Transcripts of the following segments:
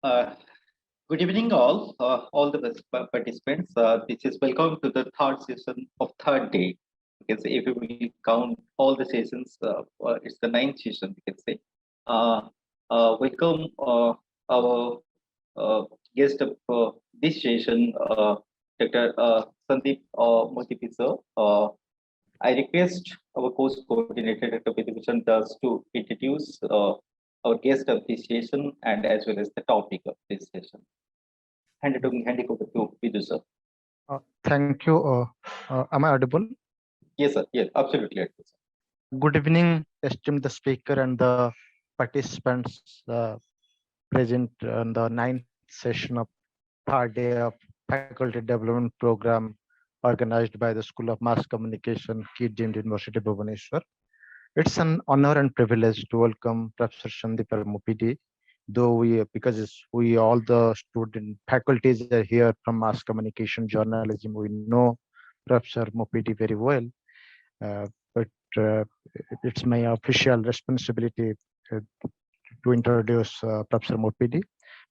Uh, Good evening, all the participants. This is welcome to the third session of third day. You can say if we will count all the sessions, it's the ninth session. We can say. Welcome our guest of this session, Dr. Sundeep R Muppidi sir. I request our course coordinator, Dr. Vidibhushan Das, to introduce our guest of this session and as well as the topic of this session. Hand it over to Vidu, sir. Thank you. Am I audible? Yes, sir. Yes, absolutely. Good evening, esteemed the speaker and the participants present on the ninth session of third day of faculty development program organized by the School of Mass Communication, KIIT University, Bhubaneswar. It's an honor and privilege to welcome Professor Sundeep R Muppidi, though because we all the student faculties are here from mass communication journalism, we know Professor Muppidi very well, but it's my official responsibility to introduce Professor Muppidi.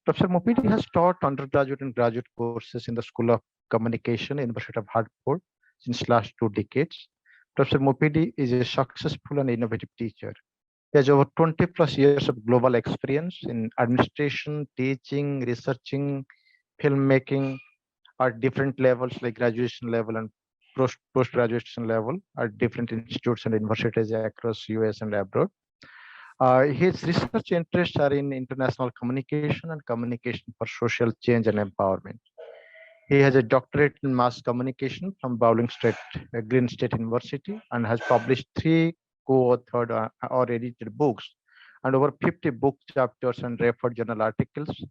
Professor Muppidi has taught undergraduate and graduate courses in the School of Communication, University of Hartford since last 2 decades. Professor Muppidi is a successful and innovative teacher. He has over 20 plus years of global experience in administration, teaching, researching, filmmaking at different levels like graduation level and post-graduation level at different institutes and universities across US and abroad. His research interests are in international communication and communication for social change and empowerment. He has a doctorate in mass communication from Bowling State, Green State University, and has published 3 co-authored or edited books and over 50 book chapters and referred journal articles,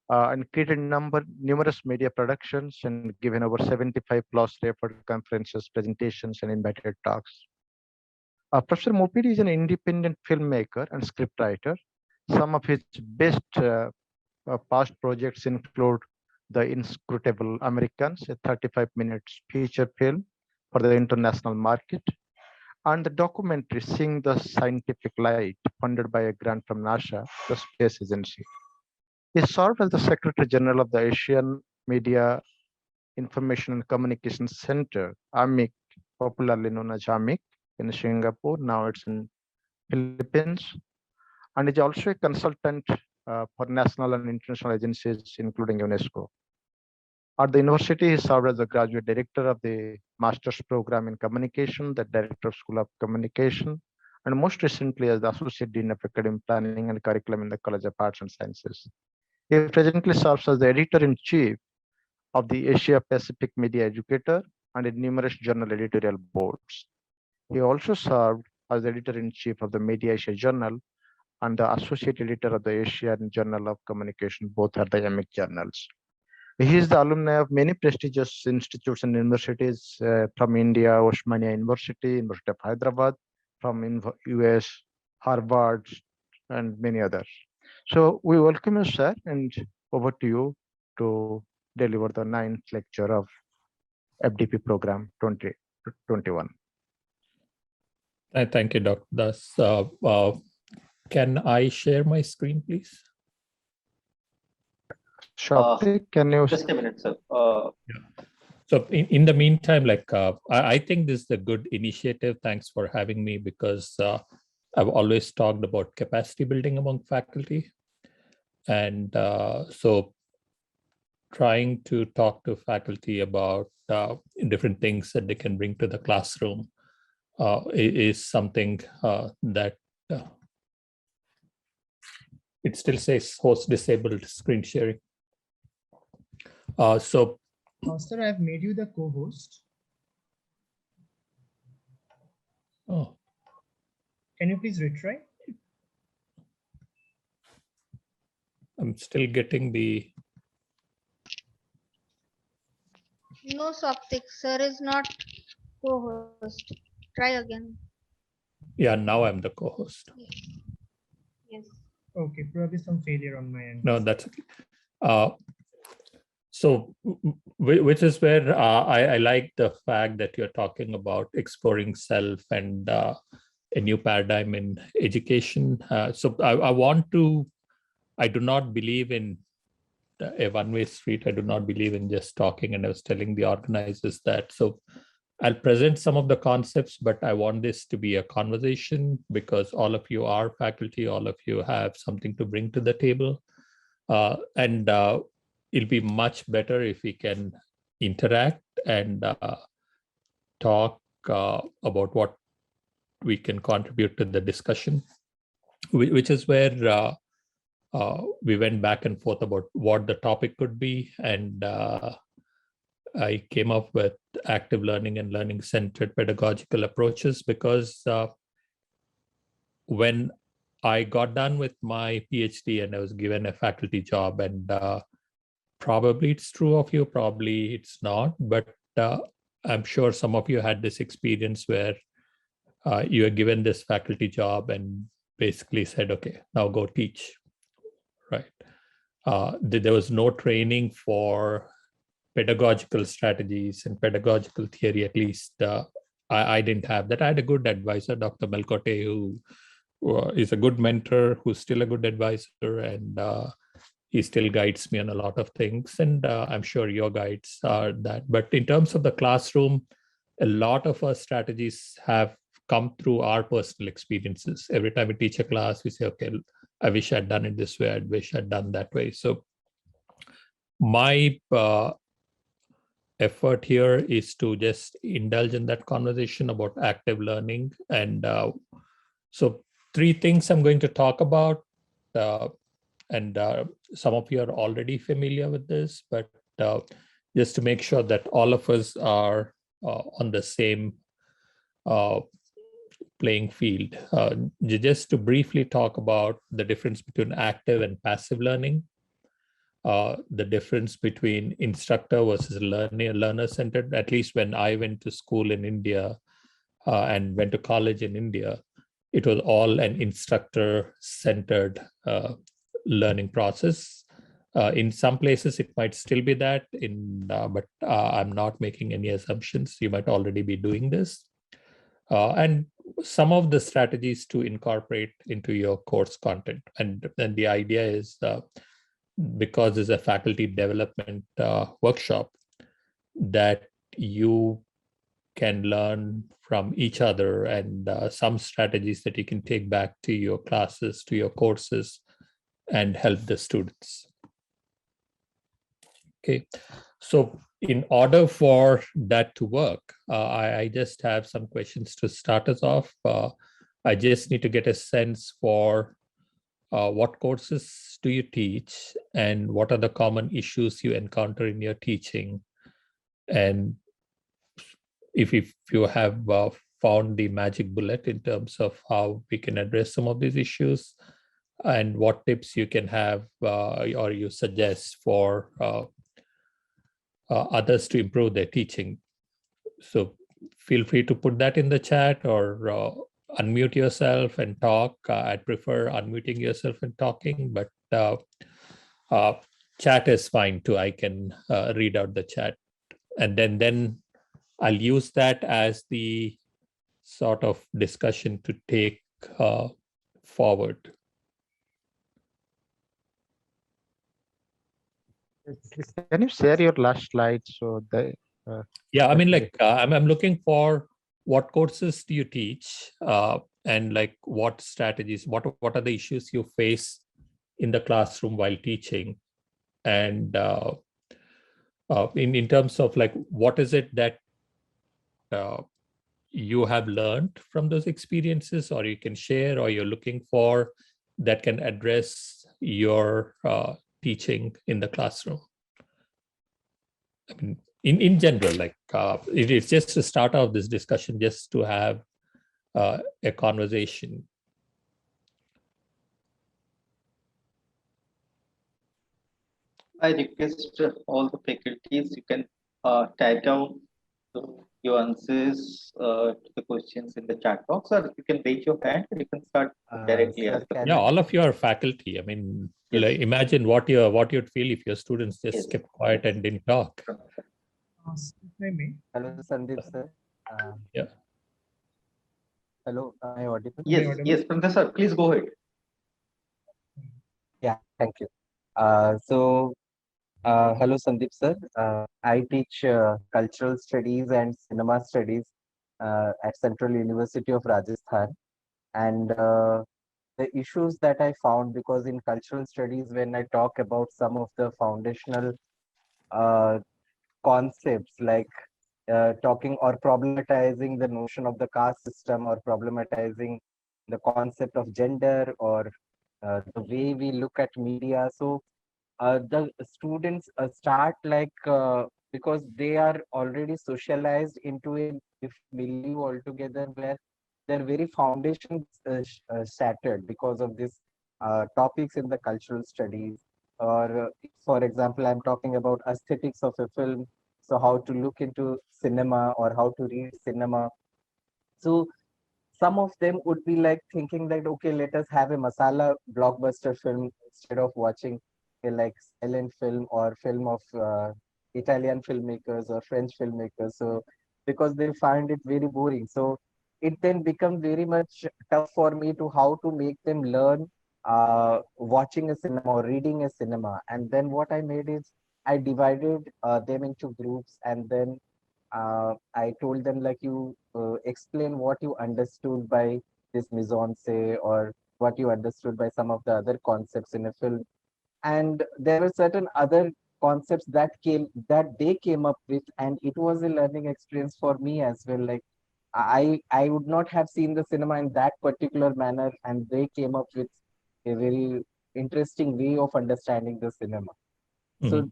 and created numerous media productions and given over 75 plus referred conferences, presentations, and invited talks. Professor Muppidi is an independent filmmaker and scriptwriter. Some of his best past projects include The Inscrutable Americans, a 35 minutes feature film for the international market, and the documentary Seeing the Scientific Light, funded by a grant from NASA, the space agency. He served as the Secretary General of the Asian Media Information and Communication Center, AMIC, popularly known as AMIC, in Singapore. Now it's in Philippines, and is also a consultant for national and international agencies, including UNESCO. At the university, he served as the graduate director of the master's program in communication, the director of School of Communication, and most recently as the associate dean of academic planning and curriculum in the College of Arts and Sciences. He presently serves as the editor-in-chief of the Asia Pacific Media Educator and in numerous journal editorial boards. He also served as the editor-in-chief of the Media Asia Journal and the associate editor of the Asian Journal of Communication, both are the AMIC journals. He is the alumni of many prestigious institutes and universities from India, Osmania University, University of Hyderabad, from US, Harvard, and many others. So we welcome you, sir, and over to you to deliver the 9th lecture of FDP program 2021. Thank you, Dr. Das. Can I share my screen, please? Sure. Can you just a minute, sir? Yeah. So in the meantime, I think this is a good initiative. Thanks for having me, because I've always talked about capacity building among faculty. And so trying to talk to faculty about different things that they can bring to the classroom is something that it still says host disabled screen sharing. Sir, I've made you the co-host. Oh. Can you please retry? I'm still getting the... No, Soptic, sir is not co-host. Try again. Yeah, now I'm the co-host. Yes. Okay, probably some failure on my end. No, that's okay. So, which is where I like the fact that you're talking about exploring self and a new paradigm in education. So I want to I do not believe in a one-way street. I do not believe in just talking. And I was telling the organizers that. So I'll present some of the concepts, but I want this to be a conversation because all of you are faculty, all of you have something to bring to the table. And it'll be much better if we can interact and talk about what we can contribute to the discussion, which is where we went back and forth about what the topic could be. And I came up with active learning and learning-centered pedagogical approaches because when I got done with my PhD and I was given a faculty job, and probably it's true of you, probably it's not, but I'm sure some of you had this experience where you are given this faculty job and basically said, okay, now go teach, right? There was no training for pedagogical strategies and pedagogical theory, at least I didn't have that. I had a good advisor, Dr. Melkote, who is a good mentor, who's still a good advisor, and he still guides me on a lot of things. And I'm sure your guides are that. But in terms of the classroom, a lot of our strategies have come through our personal experiences. Every time we teach a class, we say, okay, I wish I'd done it this way. I wish I'd done that way. So my effort here is to just indulge in that conversation about active learning. And so 3 things I'm going to talk about. And some of you are already familiar with this, but just to make sure that all of us are on the same playing field. Just to briefly talk about the difference between active and passive learning, the difference between instructor versus learner-centered. At least when I went to school in India and went to college in India, it was all an instructor-centered learning process. In some places, it might still be that, but I'm not making any assumptions. You might already be doing this. And some of the strategies to incorporate into your course content. And the idea is because it's a faculty development workshop, that you can learn from each other and some strategies that you can take back to your classes, to your courses, and help the students. Okay, so in order for that to work, I just have some questions to start us off. I just need to get a sense for what courses do you teach and what are the common issues you encounter in your teaching, and if you have found the magic bullet in terms of how we can address some of these issues, and what tips you can have or you suggest for others to improve their teaching. So feel free to put that in the chat or unmute yourself and talk. I'd prefer unmuting yourself and talking, but chat is fine too. I can read out the chat, and then I'll use that as the sort of discussion to take forward. Can you share your last slide? So the yeah, I mean, like I'm looking for what courses do you teach, and like what strategies, what are the issues you face in the classroom while teaching, and in terms of like what is it that you have learned from those experiences, or you can share, or you're looking for that can address your teaching in the classroom. I mean, in general, like it is just to start off this discussion, just to have a conversation. I request all the faculties, you can type down your answers to the questions in the chat box, or you can raise your hand and you can start directly. Sir, Yeah, all of you are faculty. I mean, Yes. like, imagine what you'd feel if your students just Yes. kept quiet and didn't talk. If I may. hello, Sandeep sir. Yeah. Hello, am I audible? Yes, audible? yes, Professor, please go ahead. Yeah, Thank you. Hello, Sandeep sir. I teach cultural studies and cinema studies at Central University of Rajasthan. And the issues that I found, because in cultural studies, when I talk about some of the foundational uh, concepts like talking or problematizing the notion of the caste system, or problematizing the concept of gender, or the way we look at media. So the students start like because they are already socialized into a different milieu altogether, where their very foundations shattered because of this topics in the cultural studies. Or for example, I'm talking about aesthetics of a film, so how to look into cinema or how to read cinema. So some of them would be like thinking that, okay, let us have a masala blockbuster film instead of watching a like silent film or film of Italian filmmakers or French filmmakers. So because they find it very boring. So it then becomes very much tough for me to how to make them learn watching a cinema or reading a cinema. And then what I made is I divided them into groups, and then I told them like, you explain what you understood by this mise en scène, or what you understood by some of the other concepts in a film. And there were certain other concepts that they came up with, and it was a learning experience for me as well. Like I would not have seen the cinema in that particular manner, and they came up with a very interesting way of understanding the cinema. Mhm. So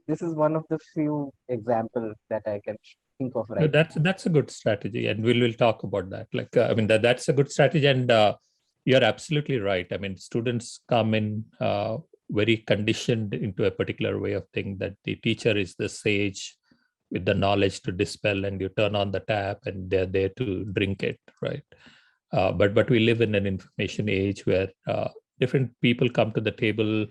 this is one of the few examples that I can think of No, right now. that's a good strategy, and we'll talk about that. Like, I mean, that's a good strategy, and you're absolutely right. I mean, students come in very conditioned into a particular way of thinking, that the teacher is the sage with the knowledge to dispel, and you turn on the tap, and they're there to drink it, right? But we live in an information age where different people come to the table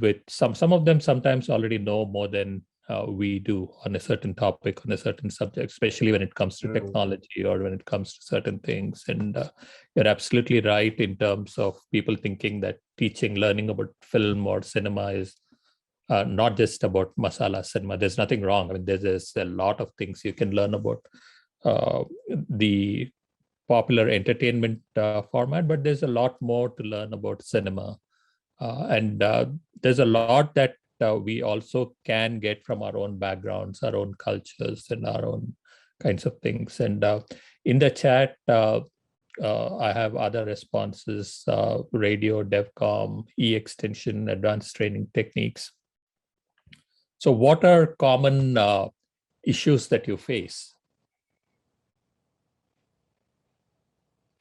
with some of them sometimes already know more than we do on a certain topic, on a certain subject, especially when it comes to technology or when it comes to certain things. And you're absolutely right in terms of people thinking that teaching, learning about film or cinema is not just about masala cinema. There's nothing wrong. I mean, there's a lot of things you can learn about the popular entertainment format, but there's a lot more to learn about cinema. And there's a lot that we also can get from our own backgrounds, our own cultures, and our own kinds of things. And in the chat, I have other responses: radio, DevCom, e-extension, advanced training techniques. So what are common issues that you face?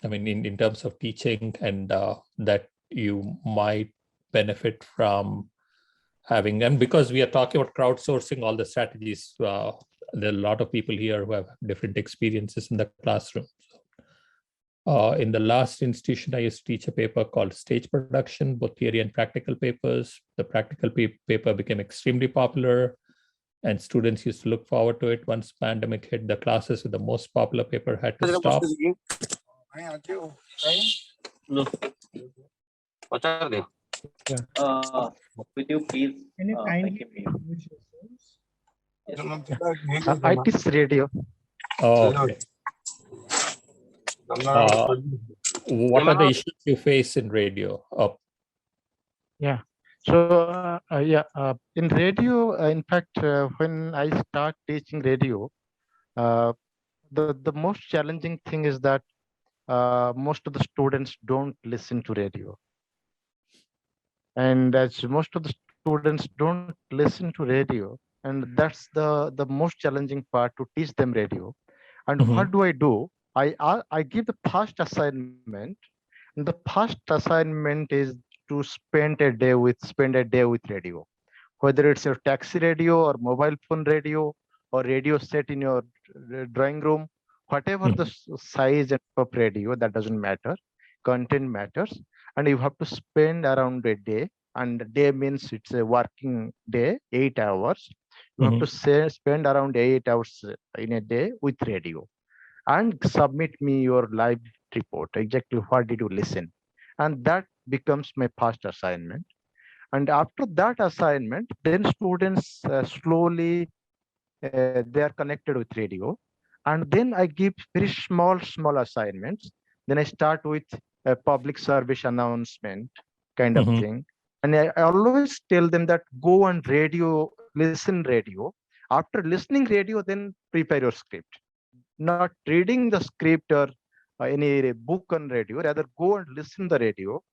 I mean, in terms of teaching, and that you might benefit from having, and because we are talking about crowdsourcing all the strategies, there are a lot of people here who have different experiences in the classroom. In the last institution, I used to teach a paper called Stage Production, both theory and practical papers. The practical paper became extremely popular, and students used to look forward to it. Once pandemic hit, the classes with the most popular paper had to stop. Could you please Can you kindly make it mute? introduce yourselves? I teach radio. Oh, okay. What are the issues you face in radio? Yeah. So in radio, in fact, when I start teaching radio, the most challenging thing is that most of the students don't listen to radio, and as most of the students don't listen to radio, and that's the most challenging part, to teach them radio. And what do? I give the first assignment, and the first assignment is to spend a day with radio, whether it's your taxi radio or mobile phone radio or radio set in your drawing room, whatever the size of radio, that doesn't matter. Content matters, and you have to spend around a day. And day means it's a working day, 8 hours. You have to spend around 8 hours in a day with radio, and submit me your live report. Exactly what did you listen? And that becomes my first assignment. And after that assignment, then students slowly they are connected with radio. And then I give very small assignments. Then I start with a public service announcement kind of Mhm. thing. And I always tell them that go and listen radio. After listening radio, then prepare your script. Not reading the script or any book on radio, rather go and listen the radio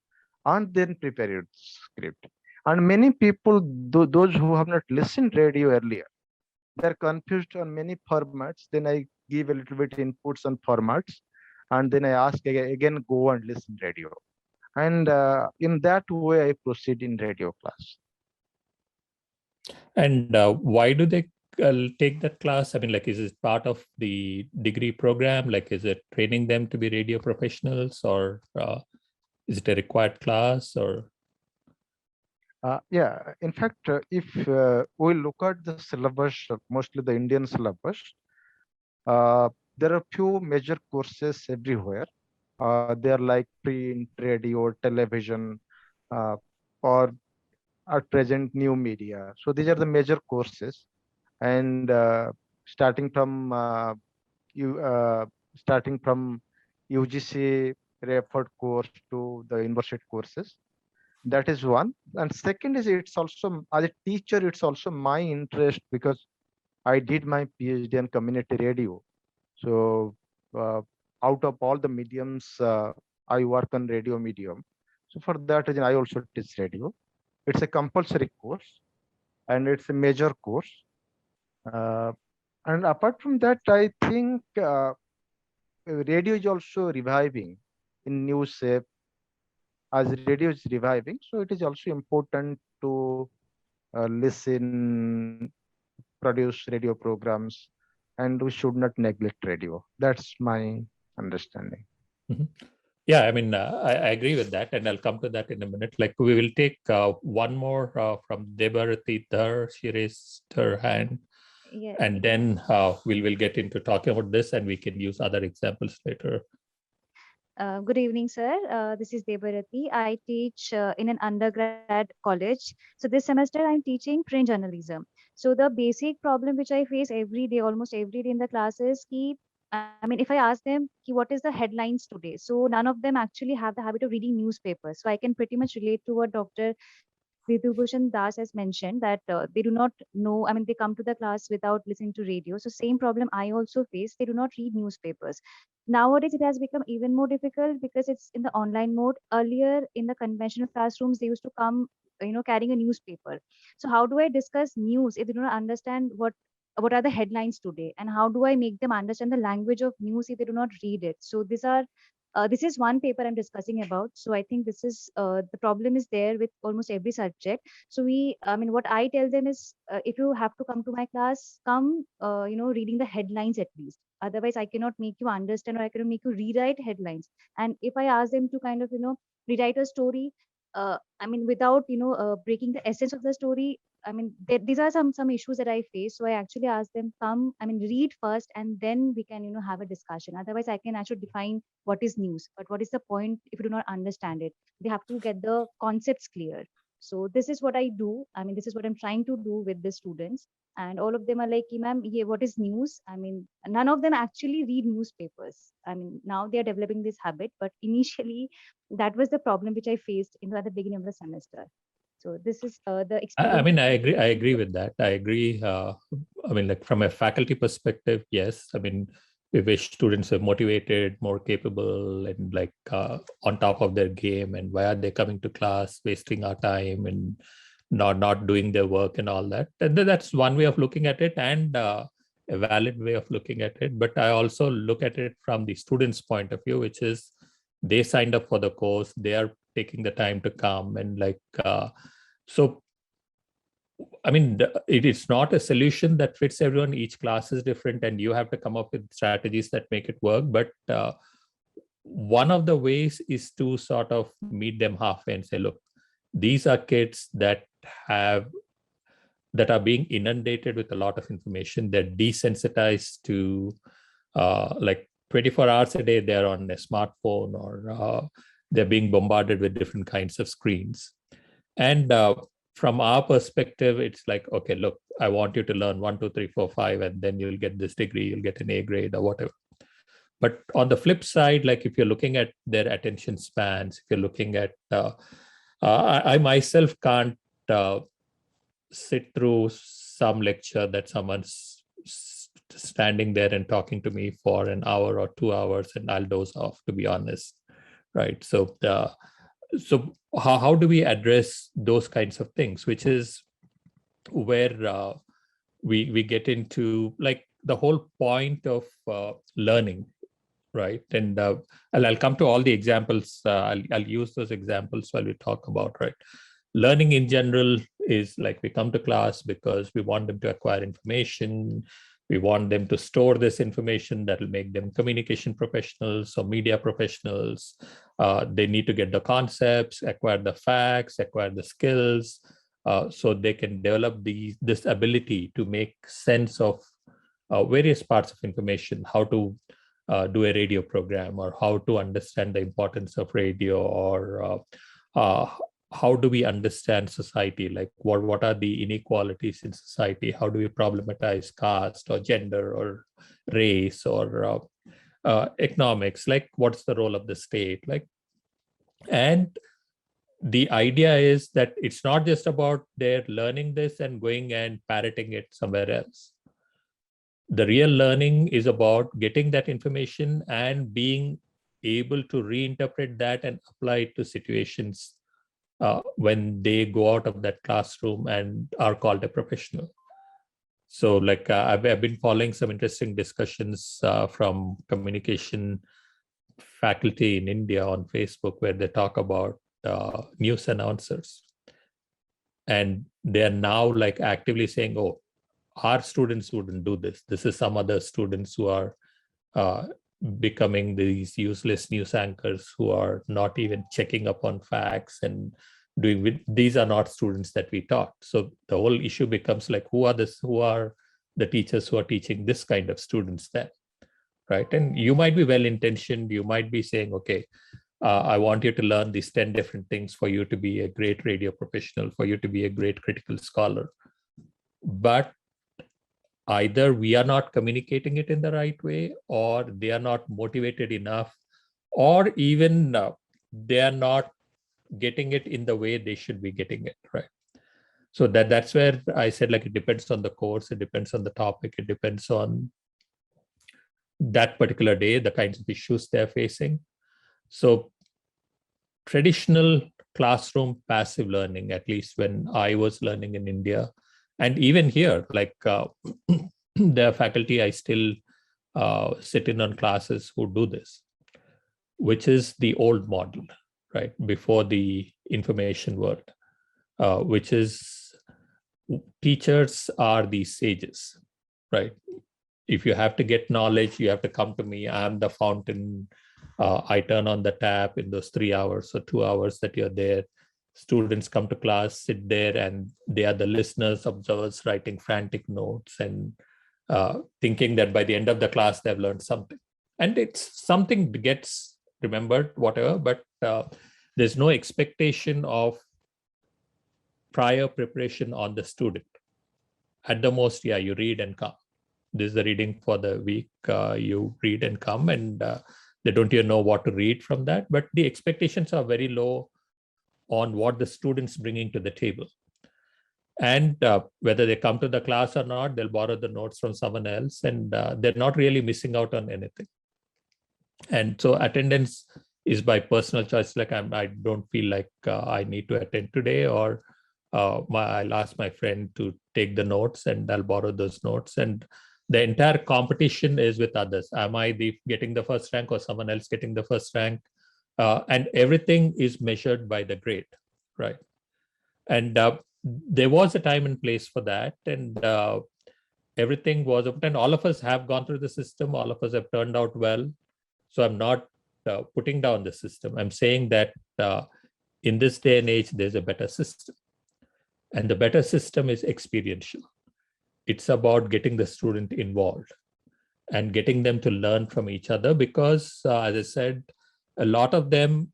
and then prepare your script. And many people, those who have not listened radio earlier, they're confused on many formats. Then I give a little bit inputs on formats, and then I ask again go and listen radio. And in that way, I proceed in radio class. And why do they take that class? I mean, like, is it part of the degree program? Like, is it training them to be radio professionals, or is it a required class? Or Yeah, in fact, if we look at the syllabus, mostly the Indian syllabus, there are few major courses everywhere. They are like print, radio, television, uh, or at present new media. So these are the major courses, and starting from you starting from UGC referred course to the university courses. That is one. And second is it's also as a teacher, it's also my interest because I did my PhD in community radio. So out of all the mediums, I work on radio medium. So for that reason, I also teach radio. It's a compulsory course and it's a major course. Uh, and apart from that, I think radio is also reviving in new shape as radio is reviving. So it is also important to listen, produce radio programs, and we should not neglect radio. That's my understanding. Mhm. Yeah, I mean, I agree with that, and I'll come to that in a minute. Like, we will take one more from Debarati Dhar. She raised her hand, Yeah. and then we'll get into talking about this, and we can use other examples later. Good evening, sir. This is Debarati. I teach in an undergrad college. So this semester I'm teaching print journalism. So the basic problem which I face every day, almost every day in the class is I mean, if I ask them what is the headlines today, so none of them actually have the habit of reading newspapers. So I can pretty much relate to what Dr. Vidubhushan Das has mentioned, that they do not know, I mean, they come to the class without listening to radio. So same problem I also face. They do not read newspapers. Nowadays, it has become even more difficult because it's in the online mode. Earlier, in the conventional classrooms, they used to come, carrying a newspaper. So how do I discuss news if they do not understand what are the headlines today, and how do I make them understand the language of news if they do not read it? So this is one paper I'm discussing about. So I think this is the problem is there with almost every subject. So I mean, what I tell them is, if you have to come to my class, come, reading the headlines at least. Otherwise, I cannot make you understand, or I cannot make you rewrite headlines. And if I ask them to kind of, rewrite a story, I mean, without, breaking the essence of the story, I mean, these are some issues that I face. So I actually ask them, come, I mean, read first, and then we can, have a discussion. Otherwise, I can actually define what is news, but what is the point if you do not understand it? They have to get the concepts clear. So this is what I do. I mean, this is what I'm trying to do with the students. And all of them are like, ma'am, yeah, what is news? I mean, none of them actually read newspapers. I mean, now they are developing this habit, but initially that was the problem which I faced at the beginning of the semester. So this is the I experience. mean, I agree with that. I agree. I mean, like, from a faculty perspective, yes. I mean, we wish students are motivated, more capable, and like on top of their game. And why are they coming to class, wasting our time, and not doing their work and all that? And that's one way of looking at it, and a valid way of looking at it. But I also look at it from the student's point of view, which is they signed up for the course, they are taking the time to come, and like so. I mean, it is not a solution that fits everyone. Each class is different, and you have to come up with strategies that make it work. But one of the ways is to sort of meet them halfway and say, look, these are kids that are being inundated with a lot of information. They're desensitized to like 24 hours a day, they're on a smartphone, or they're being bombarded with different kinds of screens. And from our perspective, it's like, okay, look, I want you to learn 1, 2, 3, 4, 5, and then you'll get this degree, you'll get an A grade or whatever. But on the flip side, like if you're looking at their attention spans, if you're looking at, I myself can't sit through some lecture that someone's standing there and talking to me for an hour or 2 hours, and I'll doze off, to be honest, right? So how do we address those kinds of things, which is where we get into like the whole point of learning, right? And I'll come to all the examples. I'll use those examples while we talk about, right? Learning in general is like we come to class because we want them to acquire information. We want them to store this information that will make them communication professionals or media professionals. They need to get the concepts, acquire the facts, acquire the skills, so they can develop this ability to make sense of various parts of information, how to do a radio program, or how to understand the importance of radio, or how do we understand society? Like what are the inequalities in society? How do we problematize caste or gender or race or economics? Like what's the role of the state? Like, and the idea is that it's not just about their learning this and going and parroting it somewhere else. The real learning is about getting that information and being able to reinterpret that and apply it to situations when they go out of that classroom and are called a professional. So like I've been following some interesting discussions from communication faculty in India on Facebook, where they talk about news announcers. And they are now like actively saying, oh, our students wouldn't do this. This is some other students who are becoming these useless news anchors who are not even checking up on facts and doing with. These are not students that we taught. So the whole issue becomes like, who are the teachers who are teaching this kind of students then, right? And you might be well-intentioned. You might be saying, okay, I want you to learn these 10 different things for you to be a great radio professional, for you to be a great critical scholar. But either we are not communicating it in the right way, or they are not motivated enough, or even they are not getting it in the way they should be getting it, right? So that's where I said, like, it depends on the course, it depends on the topic, it depends on that particular day, the kinds of issues they're facing. So traditional classroom passive learning, at least when I was learning in India, and even here, like there are faculty I still sit in on classes who do this, which is the old model, right? Before the information world, which is teachers are the sages, right? If you have to get knowledge, you have to come to me. I'm the fountain. I turn on the tap in those 3 hours or 2 hours that you're there. Students come to class, sit there, and they are the listeners, observers, writing frantic notes and thinking that by the end of the class, they've learned something. And it's something that gets remembered, whatever, but there's no expectation of prior preparation on the student. At the most, yeah, you read and come. This is the reading for the week. You read and come, and they don't even know what to read from that. But the expectations are very low on what the student's bringing to the table. And whether they come to the class or not, they'll borrow the notes from someone else, and they're not really missing out on anything. And so attendance is by personal choice. Like I don't feel like I need to attend today, or I'll ask my friend to take the notes and I'll borrow those notes. And the entire competition is with others. Am I getting the first rank or someone else getting the first rank? And everything is measured by the grade, right? And there was a time and place for that, and everything was open. And all of us have gone through the system. All of us have turned out well. So I'm not putting down the system. I'm saying that in this day and age, there's a better system. And the better system is experiential. It's about getting the student involved and getting them to learn from each other, because as I said, a lot of them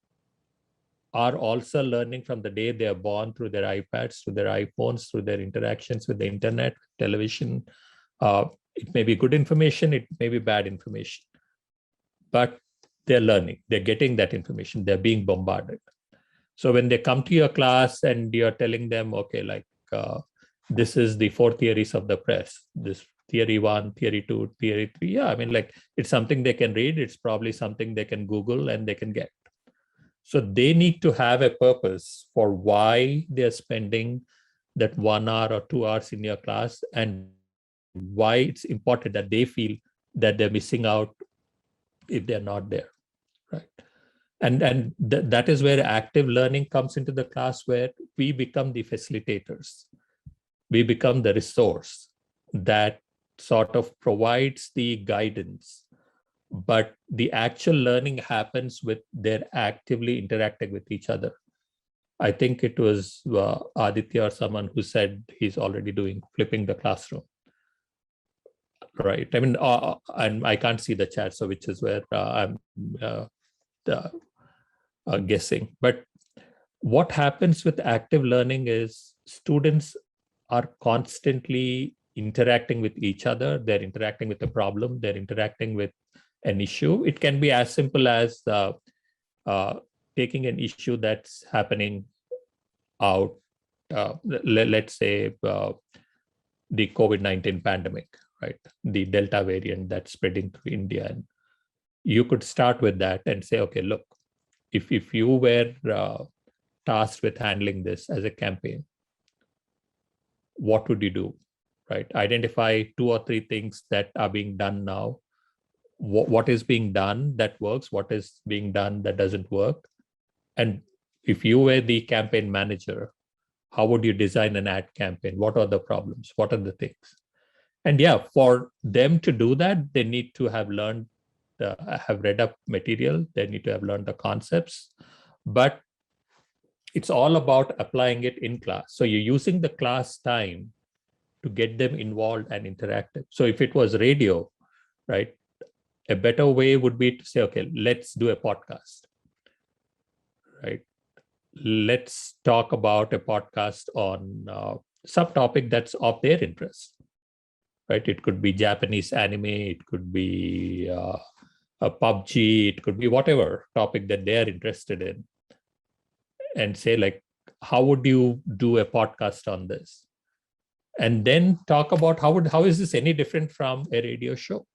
are also learning from the day they are born through their iPads, through their iPhones, through their interactions with the internet, television. It may be good information, it may be bad information, but they're learning, they're getting that information, they're being bombarded. So when they come to your class and you're telling them, okay, like this is the 4 theories of the press, this theory 1, theory 2, theory 3. Yeah, I mean, like it's something they can read. It's probably something they can Google and they can get. So they need to have a purpose for why they're spending that 1 hour or 2 hours in your class, and why it's important that they feel that they're missing out if they're not there, right? And that is where active learning comes into the class, where we become the facilitators. We become the resource that sort of provides the guidance, but the actual learning happens with their actively interacting with each other. I think it was Aditya or someone who said he's already doing flipping the classroom, right? I mean, and I can't see the chat, so which is where I'm guessing. But what happens with active learning is students are constantly interacting with each other. They're interacting with the problem. They're interacting with an issue. It can be as simple as taking an issue that's happening out, let's say the COVID-19 pandemic, right? The Delta variant that's spreading through India. And you could start with that and say, okay, look, if you were tasked with handling this as a campaign, what would you do, right? Identify 2 or 3 things that are being done now. What is being done that works? What is being done that doesn't work? And if you were the campaign manager, how would you design an ad campaign? What are the problems? What are the things? And yeah, for them to do that, they need to have learned, have read up material. They need to have learned the concepts, but it's all about applying it in class. So you're using the class time to get them involved and interactive. So if it was radio, right, a better way would be to say, okay, let's do a podcast, right? Let's talk about a podcast on some topic that's of their interest, right? It could be Japanese anime, it could be a PUBG, it could be whatever topic that they're interested in. And say, like, how would you do a podcast on this? And then talk about how is this any different from a radio show,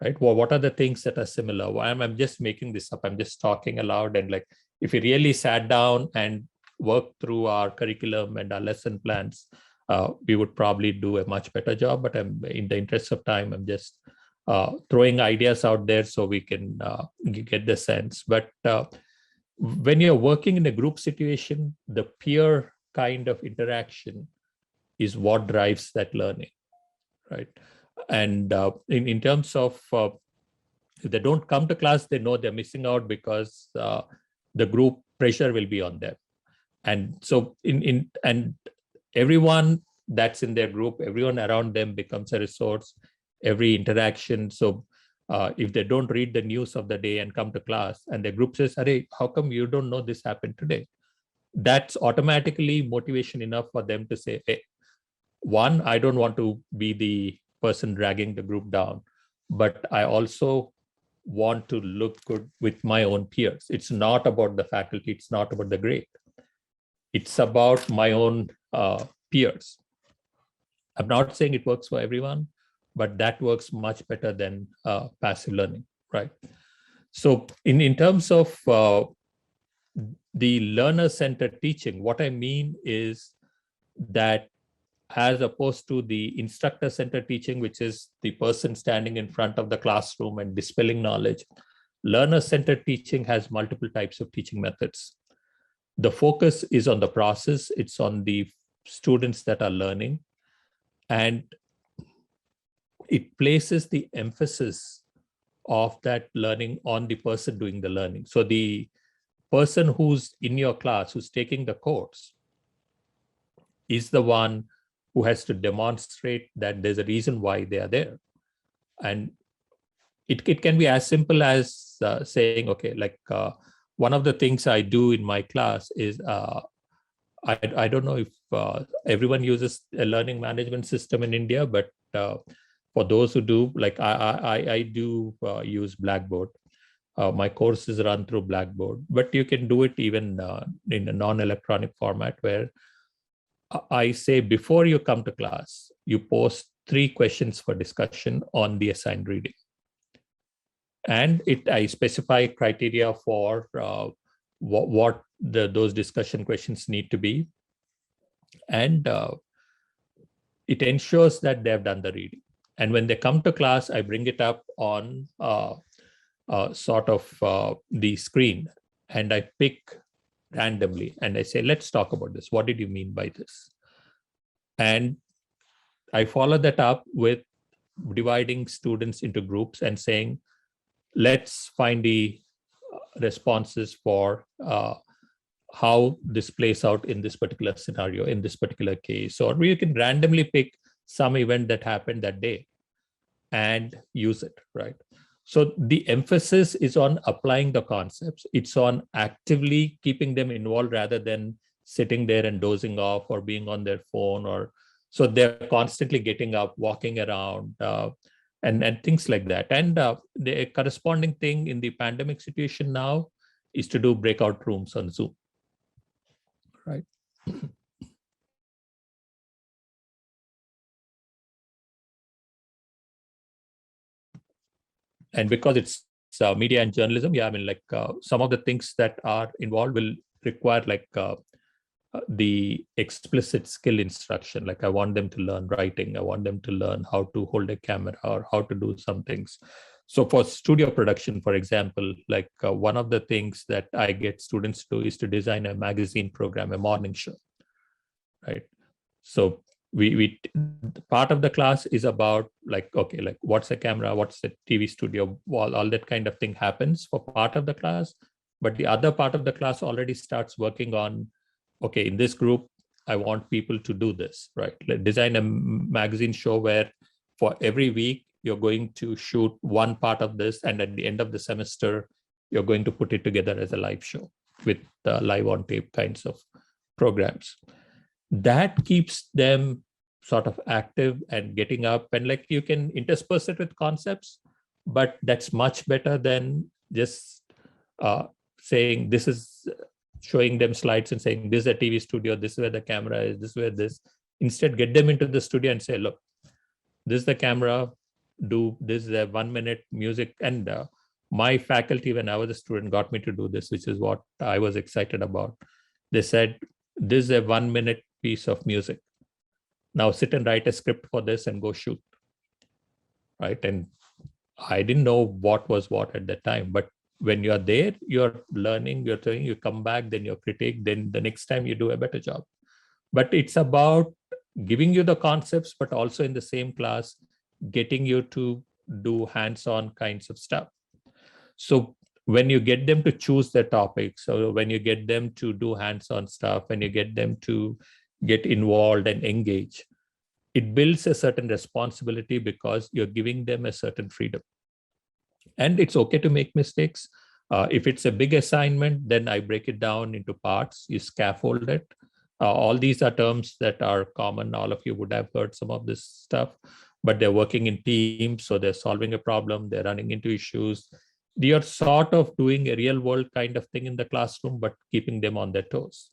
right? Well, what are the things that are similar? Why I'm just making this up? I'm just talking aloud. And like, if we really sat down and worked through our curriculum and our lesson plans, we would probably do a much better job. But I'm, in the interest of time, I'm just throwing ideas out there so we can get the sense. But when you're working in a group situation, the peer kind of interaction is what drives that learning, right? And in terms of if they don't come to class, they know they're missing out because the group pressure will be on them. And so and everyone that's in their group, everyone around them becomes a resource, every interaction. So if they don't read the news of the day and come to class and the group says, "Arey, how come you don't know this happened today?" That's automatically motivation enough for them to say, hey, one, I don't want to be the person dragging the group down, but I also want to look good with my own peers. It's not about the faculty. It's not about the grade. It's about my own peers. I'm not saying it works for everyone, but that works much better than passive learning, right? So in terms of the learner-centered teaching, what I mean is that as opposed to the instructor-centered teaching, which is the person standing in front of the classroom and dispelling knowledge, learner-centered teaching has multiple types of teaching methods. The focus is on the process. It's on the students that are learning. And it places the emphasis of that learning on the person doing the learning. So the person who's in your class, who's taking the course, is the one who has to demonstrate that there's a reason why they are there. And it can be as simple as saying, okay, like one of the things I do in my class is I don't know if everyone uses a learning management system in India, but for those who do, like I do use Blackboard. My course is run through Blackboard, but you can do it even in a non-electronic format where I say before you come to class, you post 3 questions for discussion on the assigned reading. And I specify criteria for what those discussion questions need to be. And it ensures that they have done the reading. And when they come to class, I bring it up on sort of the screen, and I pick randomly and I say, let's talk about this. What did you mean by this? And I follow that up with dividing students into groups and saying, let's find the responses for how this plays out in this particular scenario, in this particular case. Or we can randomly pick some event that happened that day and use it, right? So the emphasis is on applying the concepts. It's on actively keeping them involved rather than sitting there and dozing off or being on their phone. Or so they're constantly getting up, walking around, and things like that. And the corresponding thing in the pandemic situation now is to do breakout rooms on Zoom, right? And because it's media and journalism, yeah, I mean, like some of the things that are involved will require like the explicit skill instruction. Like I want them to learn writing. I want them to learn how to hold a camera or how to do some things. So for studio production, for example, like one of the things that I get students to do is to design a magazine program, a morning show, right? So we part of the class is about like, okay, like what's a camera, what's a TV studio, all that kind of thing happens for part of the class. But the other part of the class already starts working on, okay, in this group, I want people to do this, right? Like design a magazine show where for every week, you're going to shoot one part of this. And at the end of the semester, you're going to put it together as a live show with live on tape kinds of programs. That keeps them sort of active and getting up, and like you can intersperse it with concepts, but that's much better than just saying this is showing them slides and saying this is a TV studio, this is where the camera is, this is where this. Instead, get them into the studio and say, look, this is the camera, do this is a 1 minute music. And my faculty, when I was a student, got me to do this, which is what I was excited about. They said, this is a 1 minute piece of music. Now sit and write a script for this and go shoot, right? And I didn't know what was what at that time, but when you're there, you're learning, you're doing, you come back, then you're critique, then the next time you do a better job. But it's about giving you the concepts, but also in the same class, getting you to do hands-on kinds of stuff. So when you get them to choose their topics, or when you get them to do hands-on stuff, when you get them to get involved and engage, it builds a certain responsibility because you're giving them a certain freedom. And it's okay to make mistakes. If it's a big assignment, then I break it down into parts, you scaffold it. All these are terms that are common. All of you would have heard some of this stuff, but they're working in teams. So they're solving a problem, they're running into issues. You're sort of doing a real world kind of thing in the classroom, but keeping them on their toes.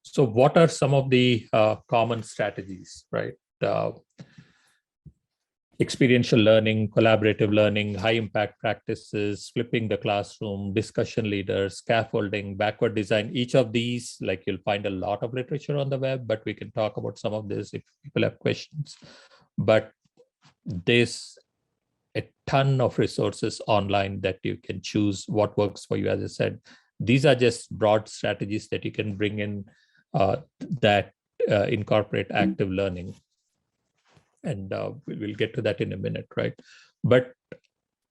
So what are some of the common strategies, right? Experiential learning, collaborative learning, high impact practices, flipping the classroom, discussion leaders, scaffolding, backward design. Each of these, like you'll find a lot of literature on the web, but we can talk about some of this if people have questions. But there's a ton of resources online that you can choose what works for you. As I said, these are just broad strategies that you can bring in that incorporate active learning. And we'll get to that in a minute, right? But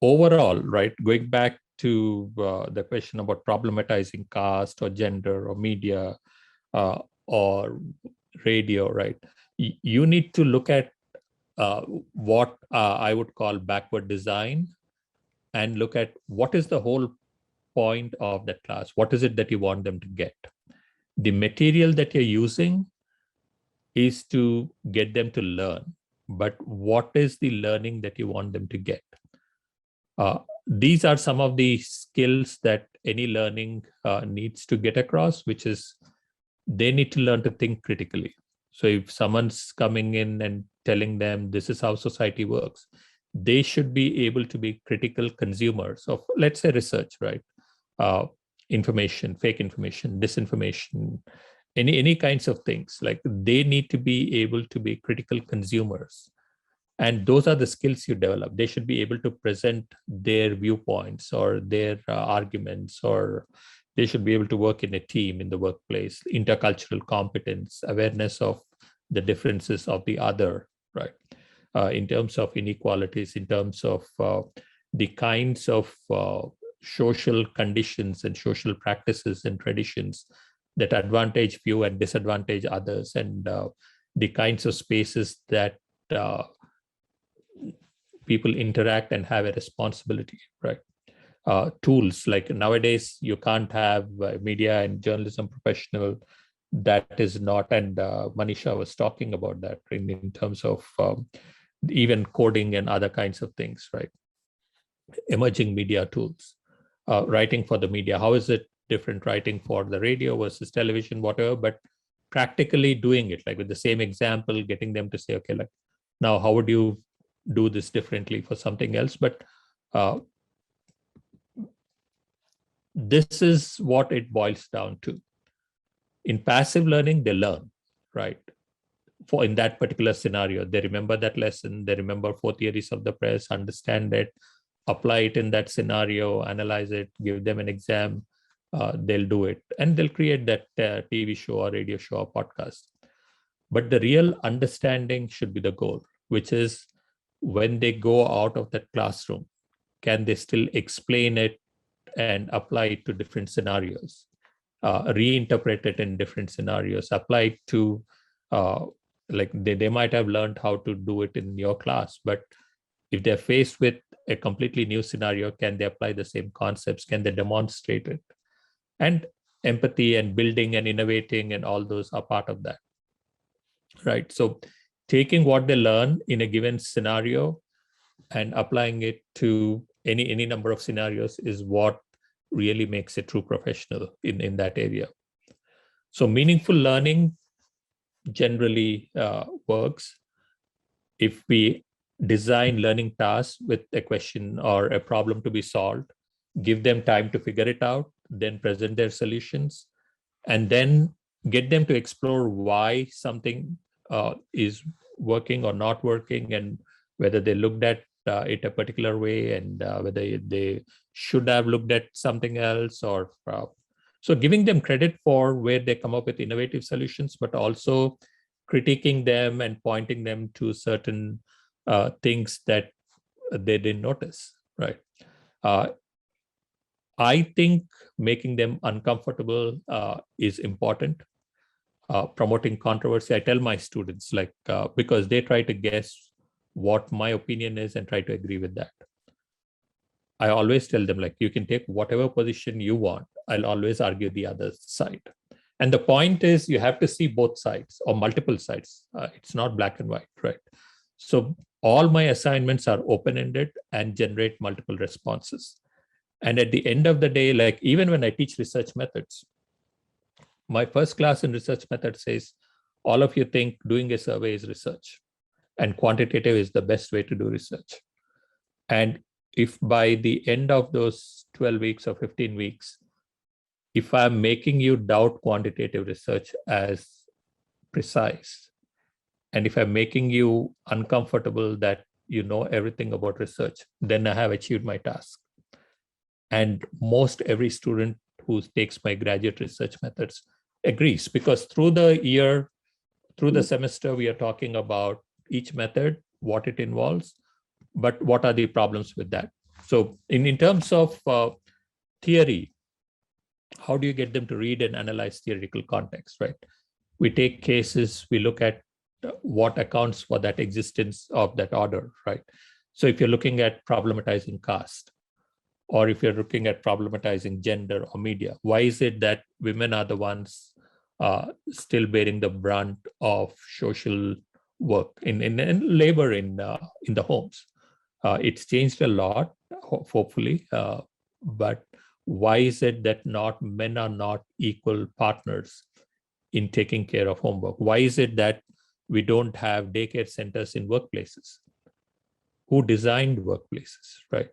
overall, right, going back to the question about problematizing caste or gender or media or radio, right? You need to look at what I would call backward design and look at what is the whole point of that class. What is it that you want them to get? The material that you're using is to get them to learn, but what is the learning that you want them to get? These are some of the skills that any learning needs to get across, which is they need to learn to think critically. So if someone's coming in and telling them this is how society works, they should be able to be critical consumers of, let's say, research, right? Information, fake information, disinformation, any kinds of things. Like, they need to be able to be critical consumers. And those are the skills you develop. They should be able to present their viewpoints or their arguments, or they should be able to work in a team in the workplace, intercultural competence, awareness of the differences of the other, right? In terms of inequalities, in terms of the kinds of social conditions and social practices and traditions that advantage few and disadvantage others, and the kinds of spaces that people interact and have a responsibility, right? Tools, like nowadays, you can't have media and journalism professional that is not, and Manisha was talking about that in terms of even coding and other kinds of things, right? Emerging media tools, writing for the media. How is it different writing for the radio versus television, whatever, but practically doing it, like with the same example, getting them to say, okay, like, now how would you do this differently for something else? But this is what it boils down to. In passive learning, they learn, right? For in that particular scenario, they remember that lesson, they remember 4 theories of the press, understand it, apply it in that scenario, analyze it, give them an exam, they'll do it, and they'll create that TV show or radio show or podcast. But the real understanding should be the goal, which is when they go out of that classroom, can they still explain it and apply it to different scenarios, reinterpret it in different scenarios, apply it to, like they might have learned how to do it in your class, but if they're faced with a completely new scenario, can they apply the same concepts? Can they demonstrate it? And empathy and building and innovating and all those are part of that, right? So taking what they learn in a given scenario and applying it to any number of scenarios is what really makes a true professional in that area. So meaningful learning generally works if we design learning tasks with a question or a problem to be solved, give them time to figure it out, then present their solutions, and then get them to explore why something is working or not working, and whether they looked at it a particular way, and whether they should have looked at something else, or so giving them credit for where they come up with innovative solutions, but also critiquing them and pointing them to certain things that they didn't notice, right? I think making them uncomfortable is important. Promoting controversy, I tell my students, like, because they try to guess what my opinion is and try to agree with that. I always tell them, like, you can take whatever position you want. I'll always argue the other side. And the point is, you have to see both sides or multiple sides. It's not black and white, right? So all my assignments are open-ended and generate multiple responses. And at the end of the day, like, even when I teach research methods, my first class in research methods says, all of you think doing a survey is research, and quantitative is the best way to do research. And if by the end of those 12 weeks or 15 weeks, if I'm making you doubt quantitative research as precise, and if I'm making you uncomfortable that you know everything about research, then I have achieved my task. And most every student who takes my graduate research methods agrees, because through the year, through the semester, we are talking about each method, what it involves, but what are the problems with that. So in terms of theory, how do you get them to read and analyze theoretical context, right? We take cases, we look at what accounts for that existence of that order, right? So if you're looking at problematizing caste, Or if you're looking at problematizing gender or media, why is it that women are the ones still bearing the brunt of social work in labor in the homes? It's changed a lot, hopefully, but why is it that men are not equal partners in taking care of homework? Why is it that we don't have daycare centers in workplaces? Who designed workplaces, right?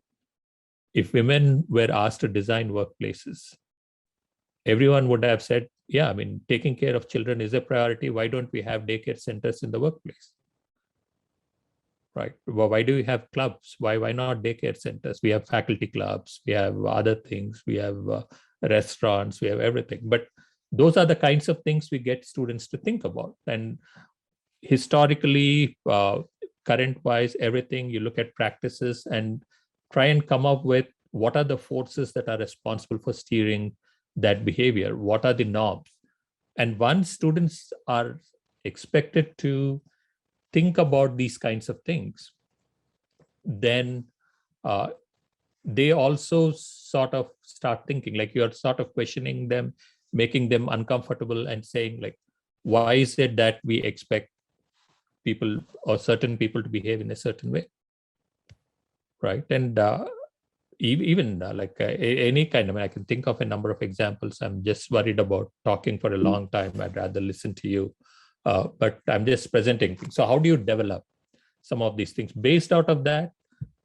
If women were asked to design workplaces, everyone would have said, yeah, I mean, taking care of children is a priority. Why don't we have daycare centers in the workplace? Right? Well, why do we have clubs? Why not daycare centers? We have faculty clubs, we have other things, we have restaurants, we have everything. But those are the kinds of things we get students to think about. And historically, current wise, everything, you look at practices and try and come up with what are the forces that are responsible for steering that behavior, what are the norms. And once students are expected to think about these kinds of things, then they also sort of start thinking, like you're sort of questioning them, making them uncomfortable and saying, like, why is it that we expect people or certain people to behave in a certain way, right? And even any kind of, I can think of a number of examples. I'm just worried about talking for a long time. I'd rather listen to you, but I'm just presenting things. So how do you develop some of these things? Based out of that,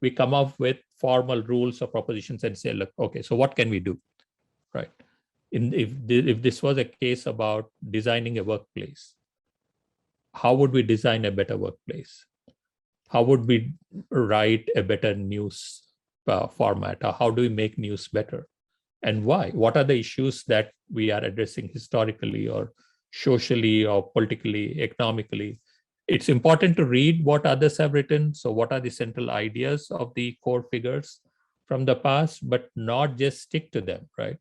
we come up with formal rules or propositions and say, look, okay, so what can we do, right? If this was a case about designing a workplace, how would we design a better workplace? How would we write a better news format? Or how do we make news better? And why? What are the issues that we are addressing historically or socially or politically, economically? It's important to read what others have written. So what are the central ideas of the core figures from the past, but not just stick to them, right?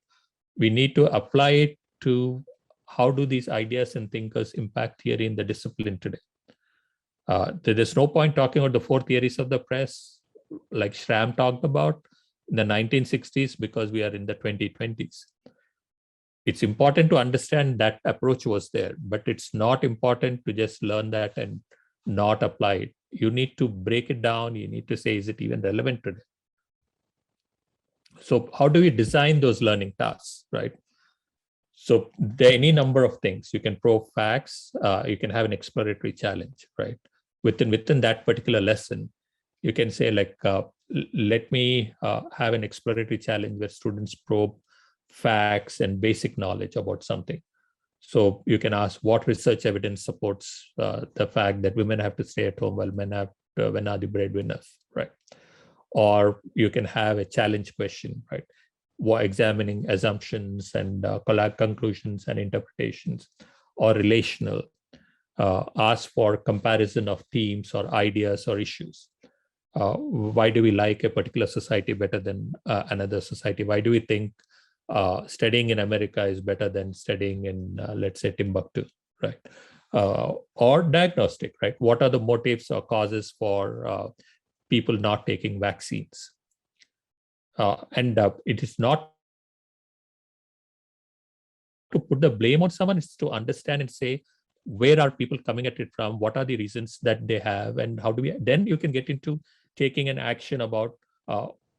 We need to apply it to how do these ideas and thinkers impact theory in the discipline today. There's no point talking about the 4 theories of the press, like Schramm talked about in the 1960s, because we are in the 2020s. It's important to understand that approach was there, but it's not important to just learn that and not apply it. You need to break it down. You need to say, is it even relevant today? So how do we design those learning tasks, right? So there are any number of things. You can probe facts. You can have an exploratory challenge, right? Within that particular lesson, you can say, like, let me have an exploratory challenge where students probe facts and basic knowledge about something. So you can ask, what research evidence supports the fact that women have to stay at home while men have when are the breadwinners, right? Or you can have a challenge question, right? Examining assumptions and conclusions and interpretations, or relational. Ask for comparison of themes or ideas or issues. Why do we like a particular society better than another society? Why do we think studying in America is better than studying in, let's say, Timbuktu, right? Or diagnostic, right? What are the motives or causes for people not taking vaccines? And it is not to put the blame on someone, it's to understand and say, where are people coming at it from? What are the reasons that they have? And how do we, then you can get into taking an action about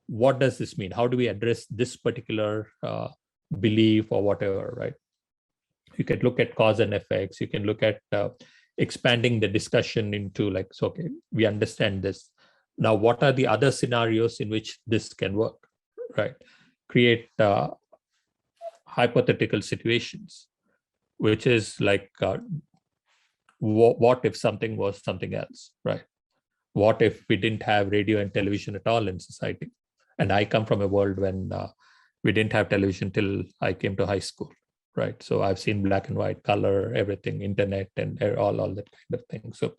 what does this mean? How do we address this particular belief or whatever, right? You can look at cause and effects. You can look at expanding the discussion into, like, so, okay, we understand this. Now, what are the other scenarios in which this can work, right? Create hypothetical situations, which is like, what if something was something else, right? What if we didn't have radio and television at all in society? And I come from a world when we didn't have television till I came to high school, right? So I've seen black and white, color, everything, internet, and all that kind of thing. So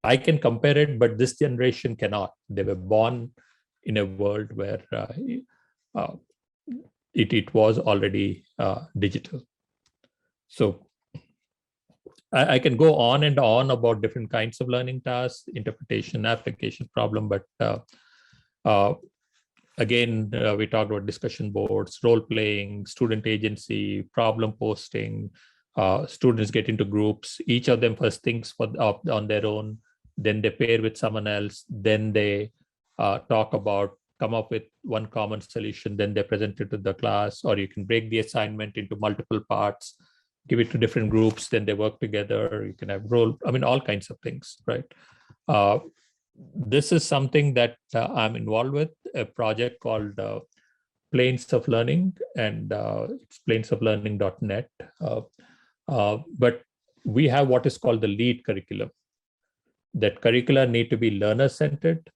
I can compare it, but this generation cannot. They were born in a world where it was already digital. So I can go on and on about different kinds of learning tasks, interpretation, application, problem, but again, we talked about discussion boards, role playing, student agency, problem posting. Students get into groups. Each of them first thinks on their own, then they pair with someone else, then they talk about, come up with one common solution, then they present it to the class, or you can break the assignment into multiple parts, give it to different groups, then they work together. You can have all kinds of things, right? This is something that I'm involved with, a project called Planes of Learning, and it's planesoflearning.net. But we have what is called the LEAD curriculum. That curricula need to be learner-centered,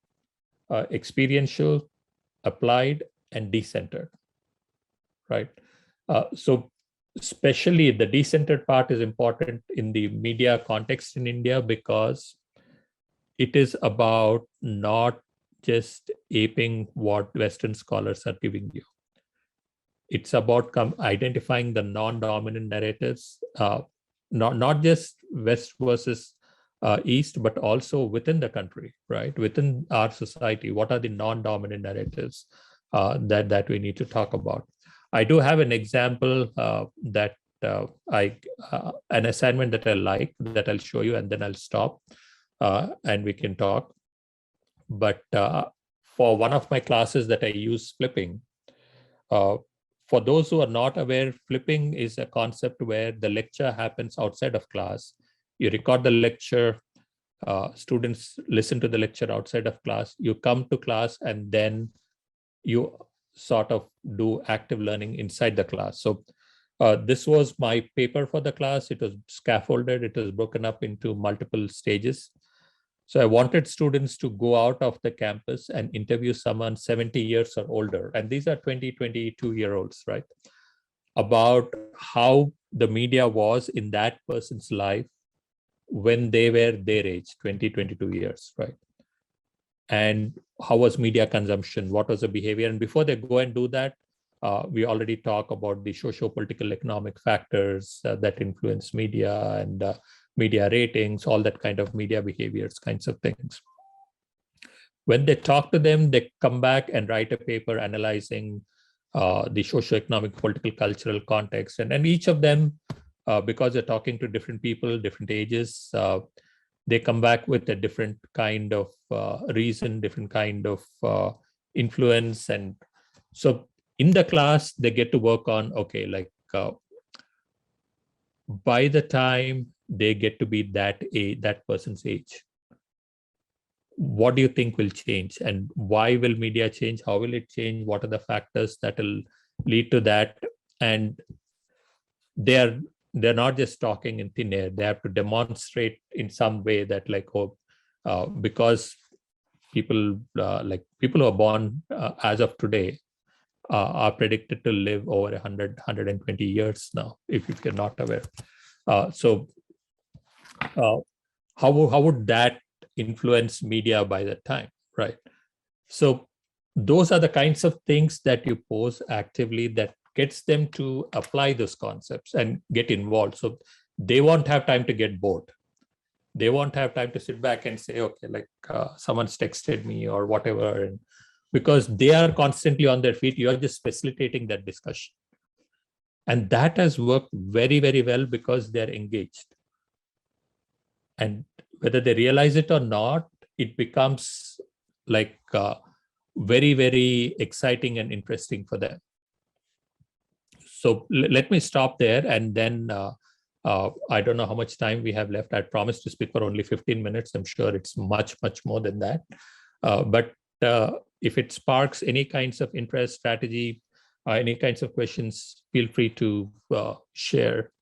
experiential, applied, and decentered, right? So especially the decentered part is important in the media context in India, because it is about not just aping what Western scholars are giving you. It's about identifying the non-dominant narratives, not just West versus East, but also within the country, right? Within our society, what are the non-dominant narratives that we need to talk about? I do have an example that an assignment that I like, that I'll show you, and then I'll stop and we can talk. But for one of my classes that I use flipping, for those who are not aware, flipping is a concept where the lecture happens outside of class. You record the lecture, students listen to the lecture outside of class, you come to class, and then you sort of do active learning inside the class. So this was my paper for the class. It was scaffolded, it was broken up into multiple stages. So I wanted students to go out of the campus and interview someone 70 years or older. And these are 20, 22-year-olds, right? About how the media was in that person's life when they were their age, 20, 22 years, right? And how was media consumption? What was the behavior? And before they go and do that, we already talk about the socio-political economic factors that influence media, and media ratings, all that kind of media behaviors kinds of things. When they talk to them, they come back and write a paper analyzing the socio-economic, political, cultural context. And each of them, because they're talking to different people, different ages, they come back with a different kind of reason, different kind of influence. And so in the class, they get to work on, okay, like by the time they get to be that age, that person's age, what do you think will change? And why will media change? How will it change? What are the factors that will lead to that? And they're not just talking in thin air. They have to demonstrate in some way that, like, because people who are born as of today are predicted to live over 100, 120 years now, if you're not aware. So how would that influence media by that time, right? So those are the kinds of things that you pose actively that gets them to apply those concepts and get involved. So they won't have time to get bored. They won't have time to sit back and say, okay, like someone's texted me or whatever. And because they are constantly on their feet, you're just facilitating that discussion. And that has worked very, very well because they're engaged. And whether they realize it or not, it becomes like very, very exciting and interesting for them. So let me stop there, and then I don't know how much time we have left. I promised to speak for only 15 minutes. I'm sure it's much, much more than that. But if it sparks any kinds of interest, strategy, any kinds of questions, feel free to share.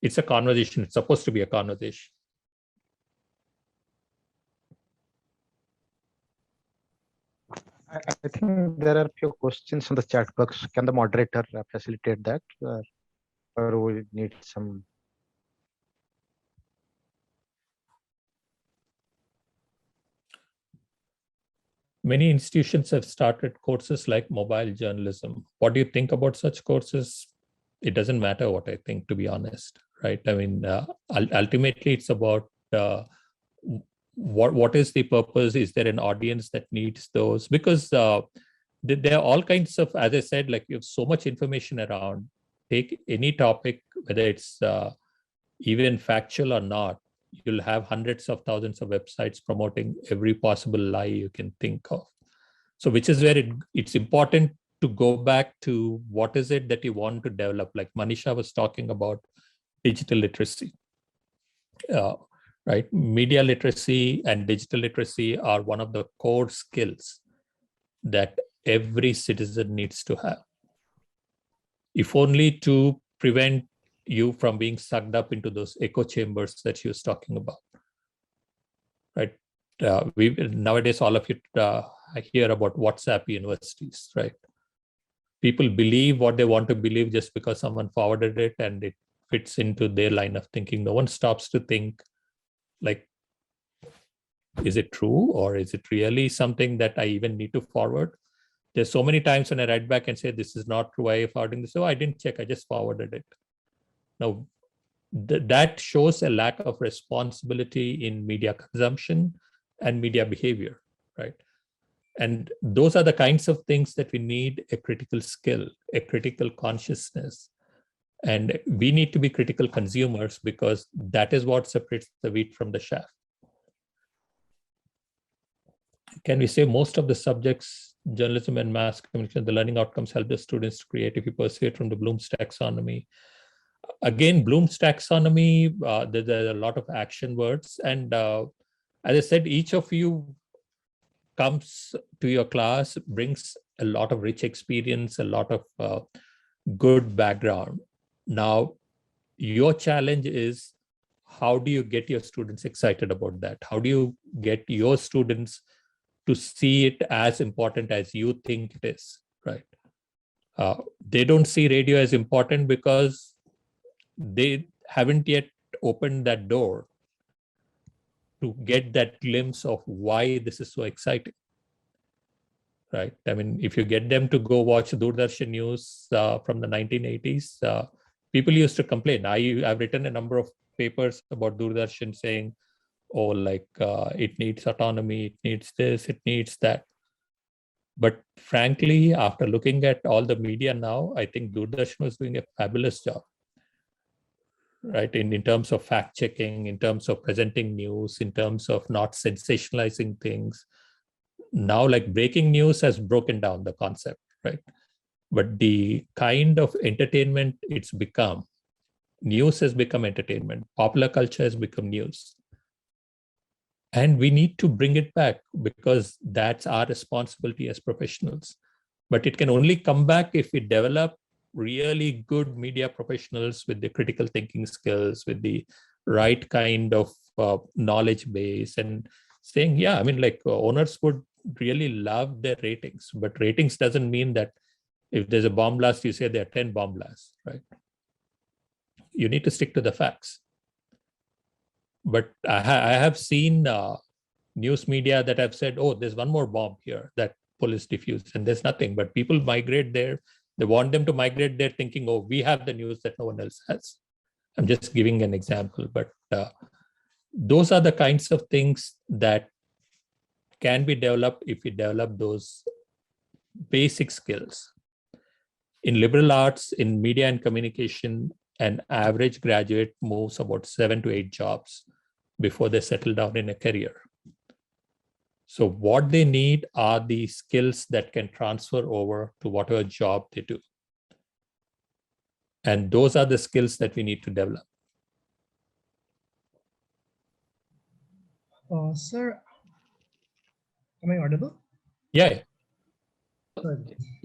It's a conversation. It's supposed to be a conversation. I think there are a few questions in the chat box. Can the moderator facilitate that, or we need some? Many institutions have started courses like mobile journalism. What do you think about such courses? It doesn't matter what I think, to be honest, right? I mean, ultimately, it's about what is the purpose? Is there an audience that needs those? Because there are all kinds of, as I said, like you have so much information around. Take any topic, whether it's even factual or not, you'll have hundreds of thousands of websites promoting every possible lie you can think of. So which is where it's important to go back to what is it that you want to develop. Like Manisha was talking about digital literacy. Right? Media literacy and digital literacy are one of the core skills that every citizen needs to have. If only to prevent you from being sucked up into those echo chambers that she was talking about. Right? Nowadays, all of you hear about WhatsApp universities, right? People believe what they want to believe just because someone forwarded it and it fits into their line of thinking. No one stops to think, like, is it true, or is it really something that I even need to forward? There's so many times when I write back and say, this is not true, why are you forwarding this? Oh, I didn't check, I just forwarded it. Now, that shows a lack of responsibility in media consumption and media behavior, right? And those are the kinds of things that we need: a critical skill, a critical consciousness. And we need to be critical consumers, because that is what separates the wheat from the chaff. Can we say most of the subjects, journalism and mass communication, the learning outcomes help the students to create if you pursue it from the Bloom's taxonomy? Again, Bloom's taxonomy, there's a lot of action words. And as I said, each of you comes to your class, brings a lot of rich experience, a lot of good background. Now, your challenge is, how do you get your students excited about that? How do you get your students to see it as important as you think it is, right? They don't see radio as important because they haven't yet opened that door to get that glimpse of why this is so exciting, right? I mean, if you get them to go watch Doordarshan News from the 1980s, people used to complain. I've written a number of papers about Doordarshan saying, oh, like it needs autonomy, it needs this, it needs that. But frankly, after looking at all the media now, I think Doordarshan was doing a fabulous job, right? In terms of fact checking, in terms of presenting news, in terms of not sensationalizing things. Now, like, breaking news has broken down the concept, right? But the kind of entertainment it's become, news has become entertainment, popular culture has become news. And we need to bring it back, because that's our responsibility as professionals. But it can only come back if we develop really good media professionals with the critical thinking skills, with the right kind of knowledge base, and saying, yeah, I mean, like owners would really love their ratings, but ratings doesn't mean that if there's a bomb blast, you say there are 10 bomb blasts, right? You need to stick to the facts. But I have seen news media that have said, oh, there's one more bomb here that police diffused, and there's nothing. But people migrate there. They want them to migrate there thinking, oh, we have the news that no one else has. I'm just giving an example. But those are the kinds of things that can be developed if we develop those basic skills. In liberal arts, in media and communication, an average graduate moves about 7 to 8 jobs before they settle down in a career. So what they need are the skills that can transfer over to whatever job they do. And those are the skills that we need to develop. Sir, am I audible? Yeah. Sorry.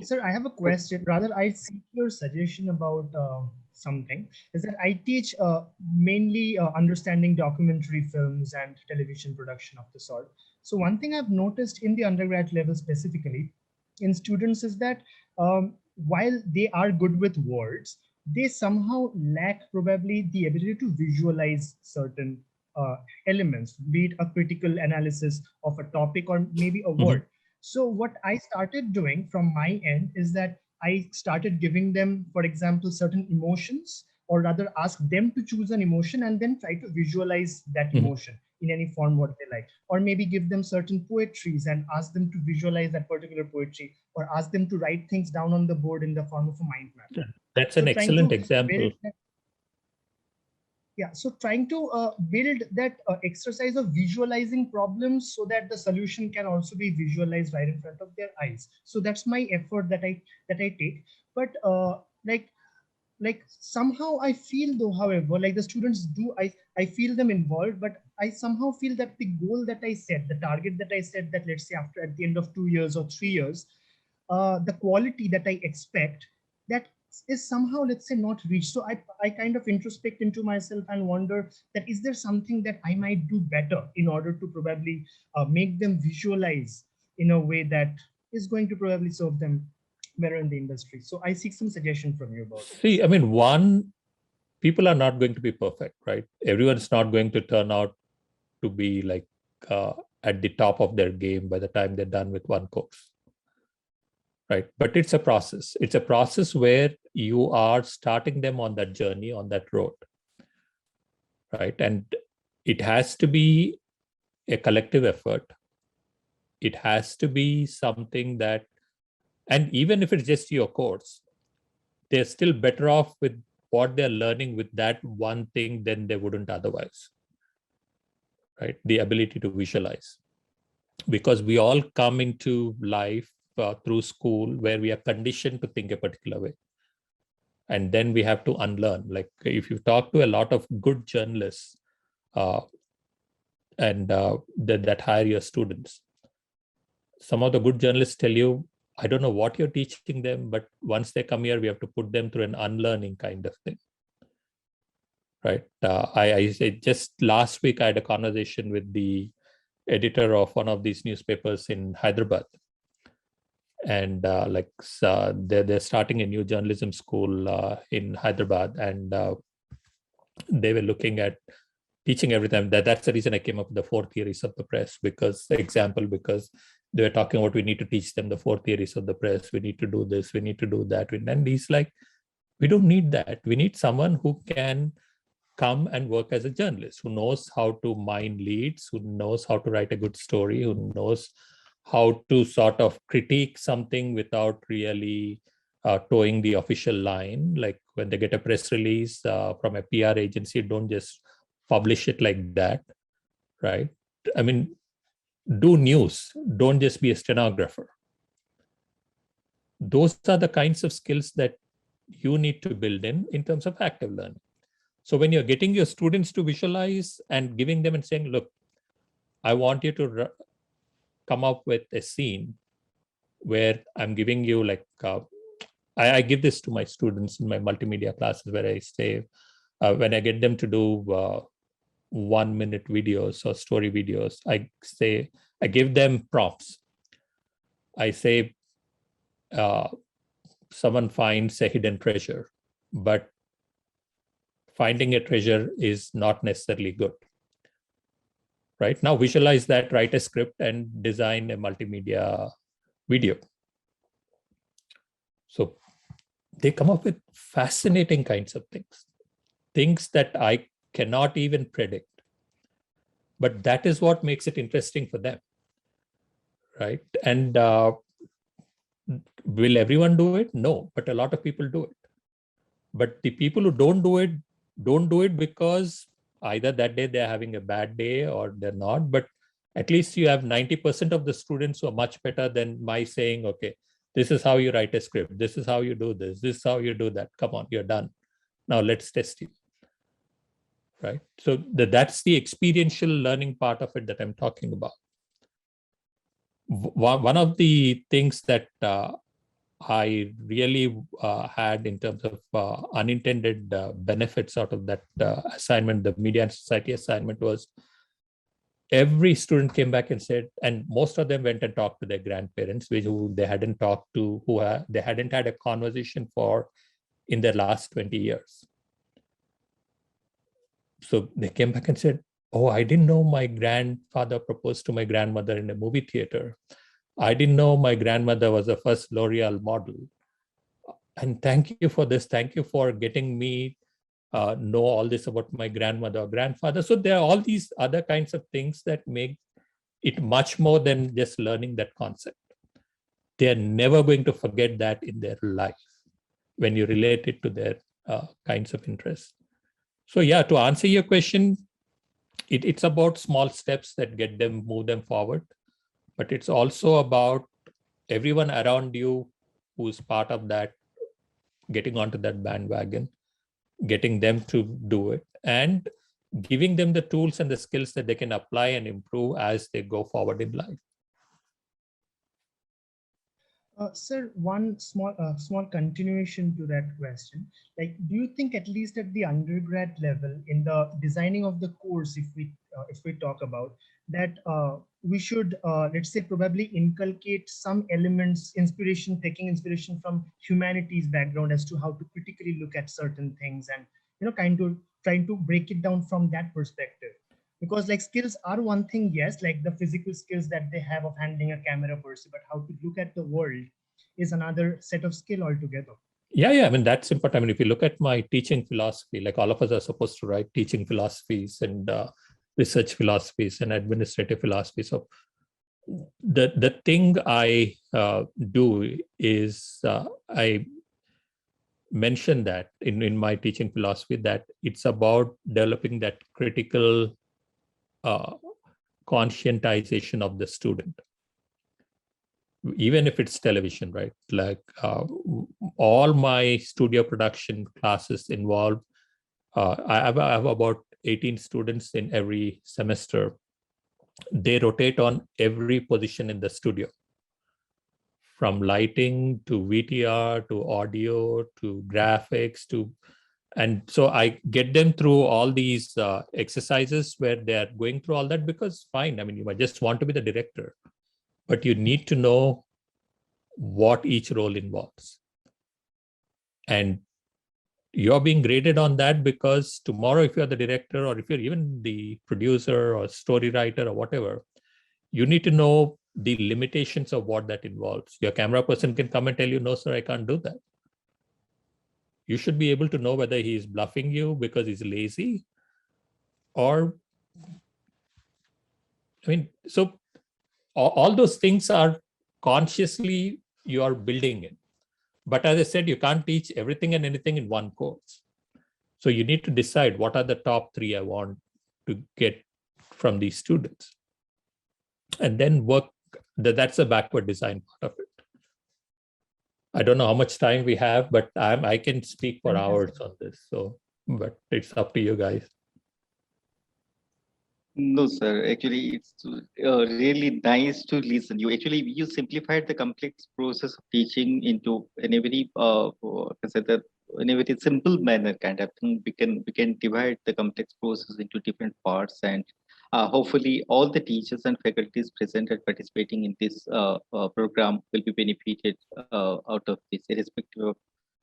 Sir, I have a question. Rather, I seek your suggestion about something. Is that I teach mainly understanding documentary films and television production of the sort. So one thing I've noticed in the undergrad level specifically in students is that while they are good with words, they somehow lack probably the ability to visualize certain elements, be it a critical analysis of a topic or maybe a word. So what I started doing from my end is that I started giving them, for example, certain emotions, or rather ask them to choose an emotion and then try to visualize that emotion in any form what they like, or maybe give them certain poetries and ask them to visualize that particular poetry, or ask them to write things down on the board in the form of a mind map. That's So an trying excellent to example. so trying to build that exercise of visualizing problems so that the solution can also be visualized right in front of their eyes. So that's my effort that I take. But like somehow I feel though, however, like the students do, I feel them involved, but I somehow feel that the goal that I set, the target that I set, that let's say after at the end of 2 years or 3 years, the quality that I expect, that is somehow, let's say, not reached. So I kind of introspect into myself and wonder that is there something that I might do better in order to probably make them visualize in a way that is going to probably serve them better in the industry. So I seek some suggestion from you about See, this. I mean, one, people are not going to be perfect, right? Everyone's not going to turn out to be like at the top of their game by the time they're done with one course, right? But it's a process. It's a process where you are starting them on that journey, on that road, right? And it has to be a collective effort. It has to be something that, and even if it's just your course, they're still better off with what they're learning with that one thing than they wouldn't otherwise, right? The ability to visualize. Because we all come into life through school where we are conditioned to think a particular way. And then we have to unlearn. Like if you talk to a lot of good journalists that hire your students, some of the good journalists tell you, I don't know what you're teaching them, but once they come here, we have to put them through an unlearning kind of thing. Right. I just last week, I had a conversation with the editor of one of these newspapers in Hyderabad. And they're starting a new journalism school in Hyderabad. And they were looking at teaching everything. That's the reason I came up with the 4 theories of the press, because they were talking about we need to teach them the 4 theories of the press. We need to do this, we need to do that. And he's like, we don't need that. We need someone who can come and work as a journalist, who knows how to mine leads, who knows how to write a good story, who knows how to sort of critique something without really towing the official line. Like when they get a press release from a PR agency, don't just publish it like that, right? I mean, do news, don't just be a stenographer. Those are the kinds of skills that you need to build in terms of active learning. So when you're getting your students to visualize and giving them and saying, look, I want you to come up with a scene where I'm giving you like, I give this to my students in my multimedia classes where I say, when I get them to do 1-minute videos or story videos, I give them prompts. I say, someone finds a hidden treasure, but finding a treasure is not necessarily good. Right now, visualize that, write a script, and design a multimedia video. So they come up with fascinating kinds of things that I cannot even predict. But that is what makes it interesting for them, right? And will everyone do it? No, but a lot of people do it. But the people who don't do it because either that day they're having a bad day or they're not. But at least you have 90% of the students who are much better than my saying, okay, this is how you write a script. This is how you do this. This is how you do that. Come on, you're done. Now let's test you. Right. So that's the experiential learning part of it that I'm talking about. One of the things that I really had in terms of unintended benefits out of that assignment, the Media and Society assignment, was every student came back and said, and most of them went and talked to their grandparents, who they hadn't talked to, they hadn't had a conversation for in their last 20 years. So they came back and said, oh, I didn't know my grandfather proposed to my grandmother in a movie theater. I didn't know my grandmother was the first L'Oreal model. And thank you for this. Thank you for getting me know all this about my grandmother or grandfather. So there are all these other kinds of things that make it much more than just learning that concept. They're never going to forget that in their life when you relate it to their kinds of interests. So yeah, to answer your question, it's about small steps that move them forward, but it's also about everyone around you who's part of that, getting onto that bandwagon, getting them to do it, and giving them the tools and the skills that they can apply and improve as they go forward in life. Sir, one small continuation to that question. Like, do you think at least at the undergrad level, in the designing of the course, if we talk about that, we should let's say probably inculcate some elements, taking inspiration from humanities background as to how to critically look at certain things, and trying to break it down from that perspective. Because like skills are one thing, yes, like the physical skills that they have of handling a camera per se, but how to look at the world is another set of skill altogether. Yeah, I mean, that's important. I mean, if you look at my teaching philosophy, like all of us are supposed to write teaching philosophies and research philosophies and administrative philosophies. So the thing I do is I mention that in my teaching philosophy, that it's about developing that critical conscientization of the student, even if it's television, right? Like all my studio production classes involve, I have about 18 students in every semester. They rotate on every position in the studio, from lighting to VTR to audio to graphics and so I get them through all these exercises where they're going through all that, because fine, I mean, you might just want to be the director, but you need to know what each role involves. And you're being graded on that because tomorrow, if you're the director or if you're even the producer or story writer or whatever, you need to know the limitations of what that involves. Your camera person can come and tell you, no, sir, I can't do that. You should be able to know whether he's bluffing you because he's lazy or, I mean, so all those things are consciously you are building in. But as I said, you can't teach everything and anything in one course. So you need to decide what are the top 3 I want to get from these students. And then work, that's the backward design part of it. I don't know how much time we have, but I can speak for hours on this. So, but it's up to you guys. No, sir. Actually, it's really nice to listen. You simplified the complex process of teaching into in a very in a very simple manner kind of thing. We can divide the complex process into different parts, and hopefully all the teachers and faculties present and participating in this program will be benefited out of this, irrespective of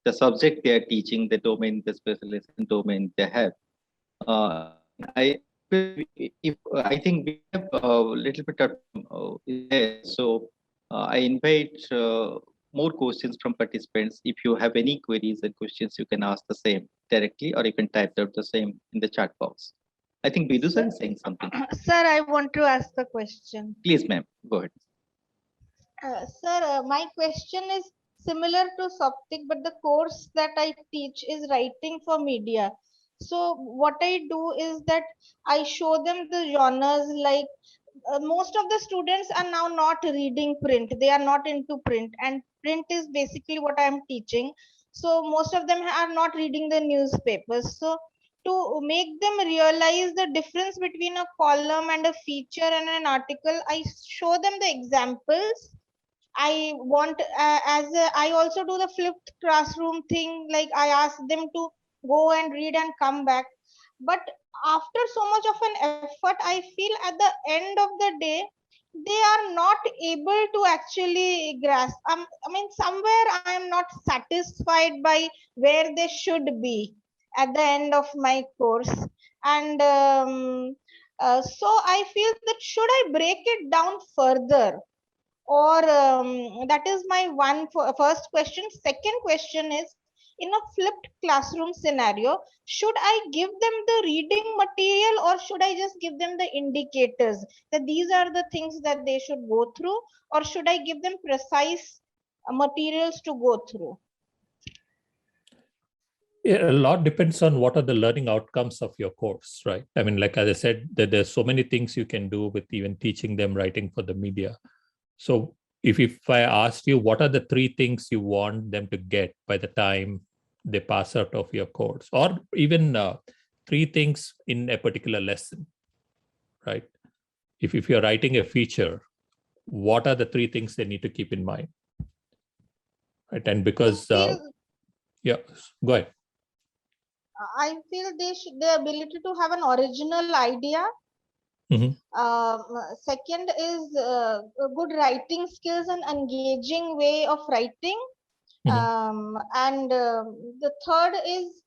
the subject they are teaching, the domain, the specialization domain they have. I think we have a little bit of there, so I invite more questions from participants. If you have any queries and questions, you can ask the same directly, or you can type out the same in the chat box. I think Bidu sir is saying something. Sir, I want to ask a question. Please, ma'am, go ahead. Sir, my question is similar to Soptic, but the course that I teach is writing for media. So what I do is that I show them the genres, like most of the students are now not reading print. They are not into print, and print is basically what I am teaching. So most of them are not reading the newspapers. So to make them realize the difference between a column and a feature and an article, I show them the examples. I want I also do the flipped classroom thing. Like I ask them to go and read and come back. But after so much of an effort, I feel at the end of the day, they are not able to actually grasp. I mean, somewhere I am not satisfied by where they should be at the end of my course. And so I feel that should I break it down further? Or that is my first question. Second question is, in a flipped classroom scenario, should I give them the reading material or should I just give them the indicators that these are the things that they should go through, or should I give them precise materials to go through? Yeah, a lot depends on what are the learning outcomes of your course, right? I mean, like as I said, there's so many things you can do with even teaching them writing for the media. So if I asked you, what are the 3 things you want them to get by the time they pass out of your course, or even 3 things in a particular lesson, right? If you're writing a feature, what are the 3 things they need to keep in mind, right? And because, yeah, go ahead. I feel the ability to have an original idea. Second is good writing skills and engaging way of writing. And the third is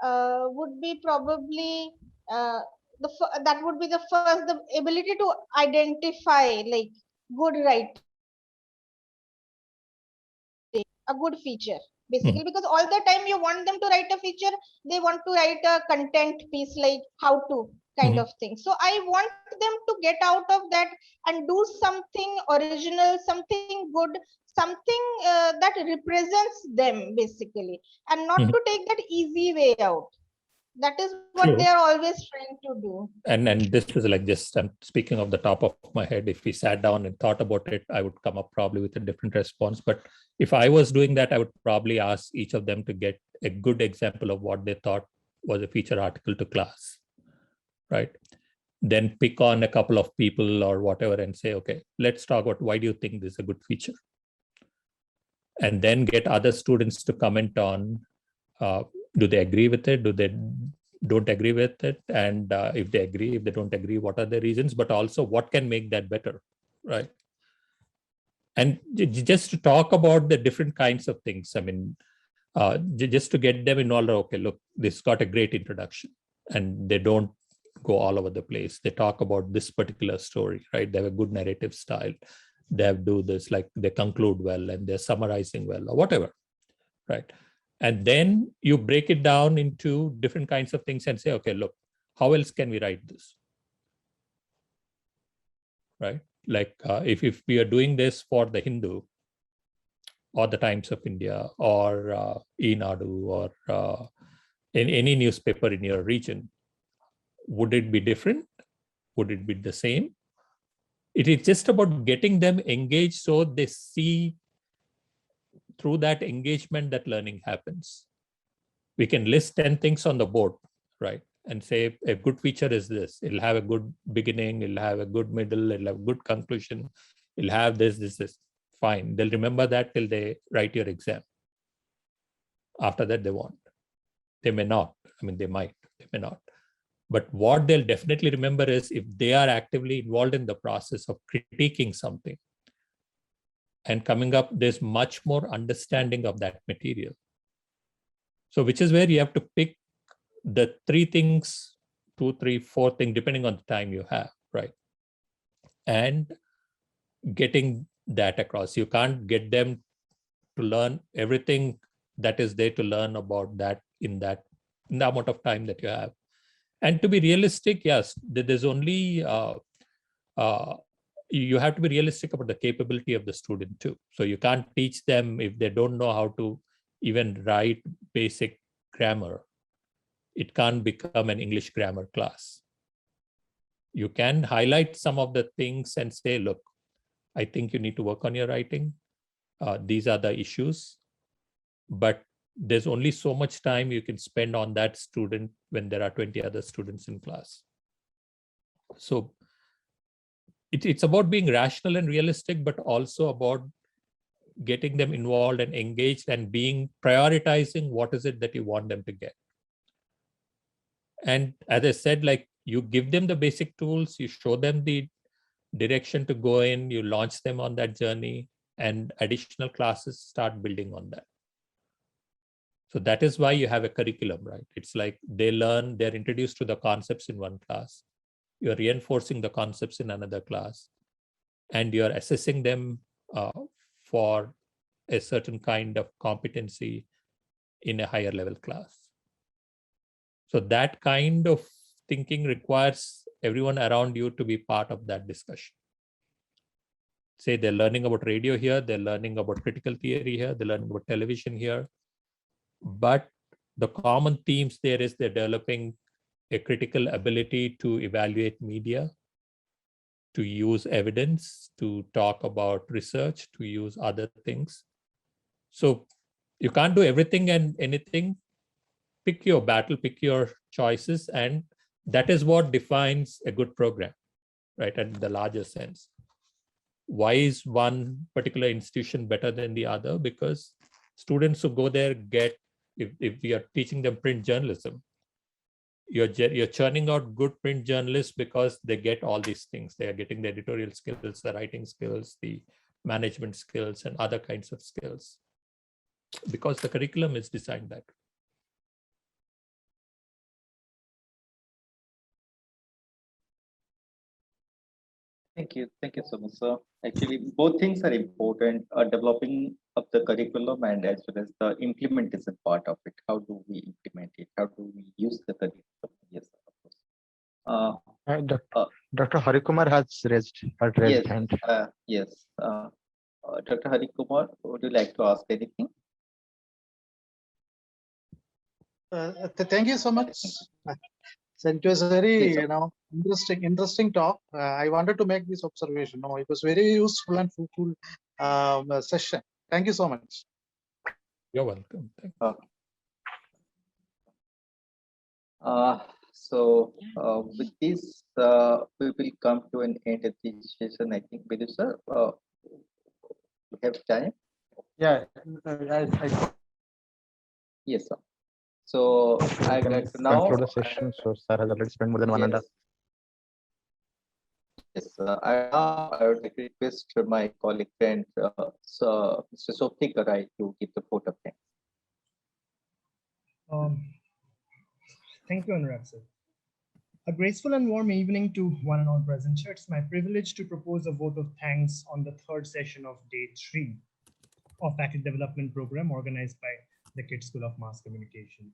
would be probably that would be the first, the ability to identify like good writing, a good feature basically, because all the time you want them to write a feature, they want to write a content piece like how to kind of thing. So I want them to get out of that and do something original, something good, something that represents them basically, and not to take that easy way out. That is what True. they are always trying to do. And this is like, just I'm speaking of the top of my head. If we sat down and thought about it, I would come up probably with a different response. But if I was doing that, I would probably ask each of them to get a good example of what they thought was a feature article to class, right? Then pick on a couple of people or whatever and say, okay, let's talk about why do you think this is a good feature? And then get other students to comment on, do they agree with it? Do they don't agree with it? And if they agree, if they don't agree, what are the reasons? But also what can make that better, right? And just to talk about the different kinds of things. I mean, just to get them involved. Okay, look, this got a great introduction, and they don't go all over the place. They talk about this particular story, right? They have a good narrative style. They have do this, like they conclude well and they're summarizing well or whatever, right? And then you break it down into different kinds of things and say, okay, look, how else can we write this, right? Like if we are doing this for the Hindu or the Times of India or Enadu or in any newspaper in your region, would it be different? Would it be the same? It is just about getting them engaged so they see through that engagement that learning happens. We can list 10 things on the board, right? And say a good feature is this. It'll have a good beginning, it'll have a good middle, it'll have a good conclusion, it'll have this. Fine. They'll remember that till they write your exam. After that, they won't. They may not. I mean, they might, they may not. But what they'll definitely remember is if they are actively involved in the process of critiquing something and coming up, there's much more understanding of that material. So which is where you have to pick the 3 things, 2, 3, 4 things, depending on the time you have, right? And getting that across. You can't get them to learn everything that is there to learn about that in the amount of time that you have. And to be realistic, yes, there's only, you have to be realistic about the capability of the student too. So you can't teach them if they don't know how to even write basic grammar. It can't become an English grammar class. You can highlight some of the things and say, look, I think you need to work on your writing. These are the issues. But there's only so much time you can spend on that student when there are 20 other students in class. So it's about being rational and realistic, but also about getting them involved and engaged and prioritizing what is it that you want them to get. And as I said, like you give them the basic tools, you show them the direction to go in, you launch them on that journey, and additional classes start building on that. So that is why you have a curriculum, right? It's like they learn, they're introduced to the concepts in one class. You're reinforcing the concepts in another class, and you're assessing them for a certain kind of competency in a higher level class. So that kind of thinking requires everyone around you to be part of that discussion. Say they're learning about radio here, they're learning about critical theory here, they're learning about television here. But the common themes there is they're developing a critical ability to evaluate media, to use evidence, to talk about research, to use other things. So you can't do everything and anything. Pick your battle, pick your choices, and that is what defines a good program, right? In the larger sense. Why is one particular institution better than the other? Because students who go there get, if we are teaching them print journalism, you're churning out good print journalists because they get all these things. They are getting the editorial skills, the writing skills, the management skills, and other kinds of skills, because the curriculum is designed that way. Thank you so much, sir. Actually, both things are important, developing of the curriculum and as well as the implementation part of it. How do we implement it? How do we use the curriculum? Yes, of course. Dr. Harikumar has raised Yes, hand. yes. Dr. Harikumar, would you like to ask anything? Thank you so much. So it was a very, Yes, interesting talk. I wanted to make this observation. No, it was very useful and fruitful session. Thank you so much. You're welcome. Thank you. So with this, we will come to an end of this session. I think, Bidu sir, we have time. Yeah, Yes, sir. So I'd can like to now conclude the session. So sir has already spent more than 1.5 Yes, I would like to request my colleague friend, Mr. Sopti Garai, to give the vote of thanks. Thank you, Anurag sir. A graceful and warm evening to one and all present here. It's my privilege to propose a vote of thanks on the third session of day 3 of Faculty Development Program organized by the KIIT School of Mass Communication.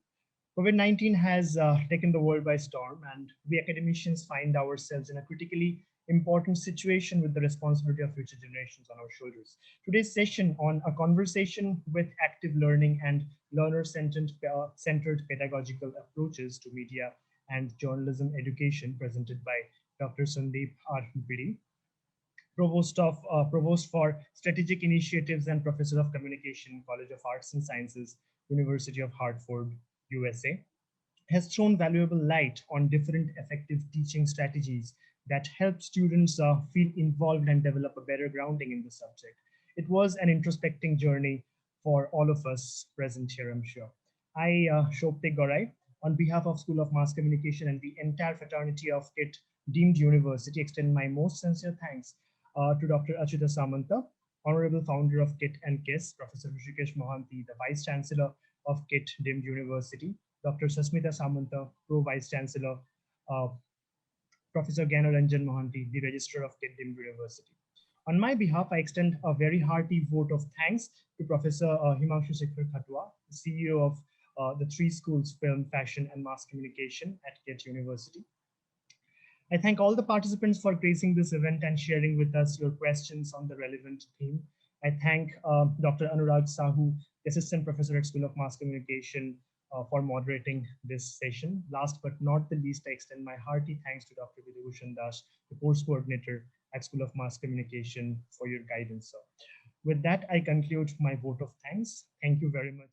COVID-19 has taken the world by storm, and we academicians find ourselves in a critically important situation with the responsibility of future generations on our shoulders. Today's session on a conversation with active learning and learner-centered pedagogical approaches to media and journalism education, presented by Dr. Sundeep R Muppidi, Provost for Strategic Initiatives and Professor of Communication, College of Arts and Sciences, University of Hartford, USA, has thrown valuable light on different effective teaching strategies that help students feel involved and develop a better grounding in the subject. It was an introspecting journey for all of us present here, I'm sure. I, Shopte Gorai, on behalf of School of Mass Communication and the entire fraternity of KIIT deemed university, extend my most sincere thanks to Dr. Achyuta Samanta, Honorable Founder of KIIT and KISS, Professor Hrishikesh Mohanty, the Vice Chancellor of KIIT deemed university, Dr. Sasmita Samanta, Pro Vice Chancellor, Professor Gyanaranjan Mohanty, the Registrar of KIIT deemed university. On my behalf, I extend a very hearty vote of thanks to Professor Himanshu Shekhar Khatwa, the CEO of the 3 schools, Film, Fashion, and Mass Communication at KIIT University. I thank all the participants for gracing this event and sharing with us your questions on the relevant theme. I thank Dr. Anurag Sahu, Assistant Professor at School of Mass Communication, for moderating this session. Last but not the least, I extend my hearty thanks to Dr. Vidibhushan Das, the course coordinator at School of Mass Communication, for your guidance, sir. With that, I conclude my vote of thanks. Thank you very much.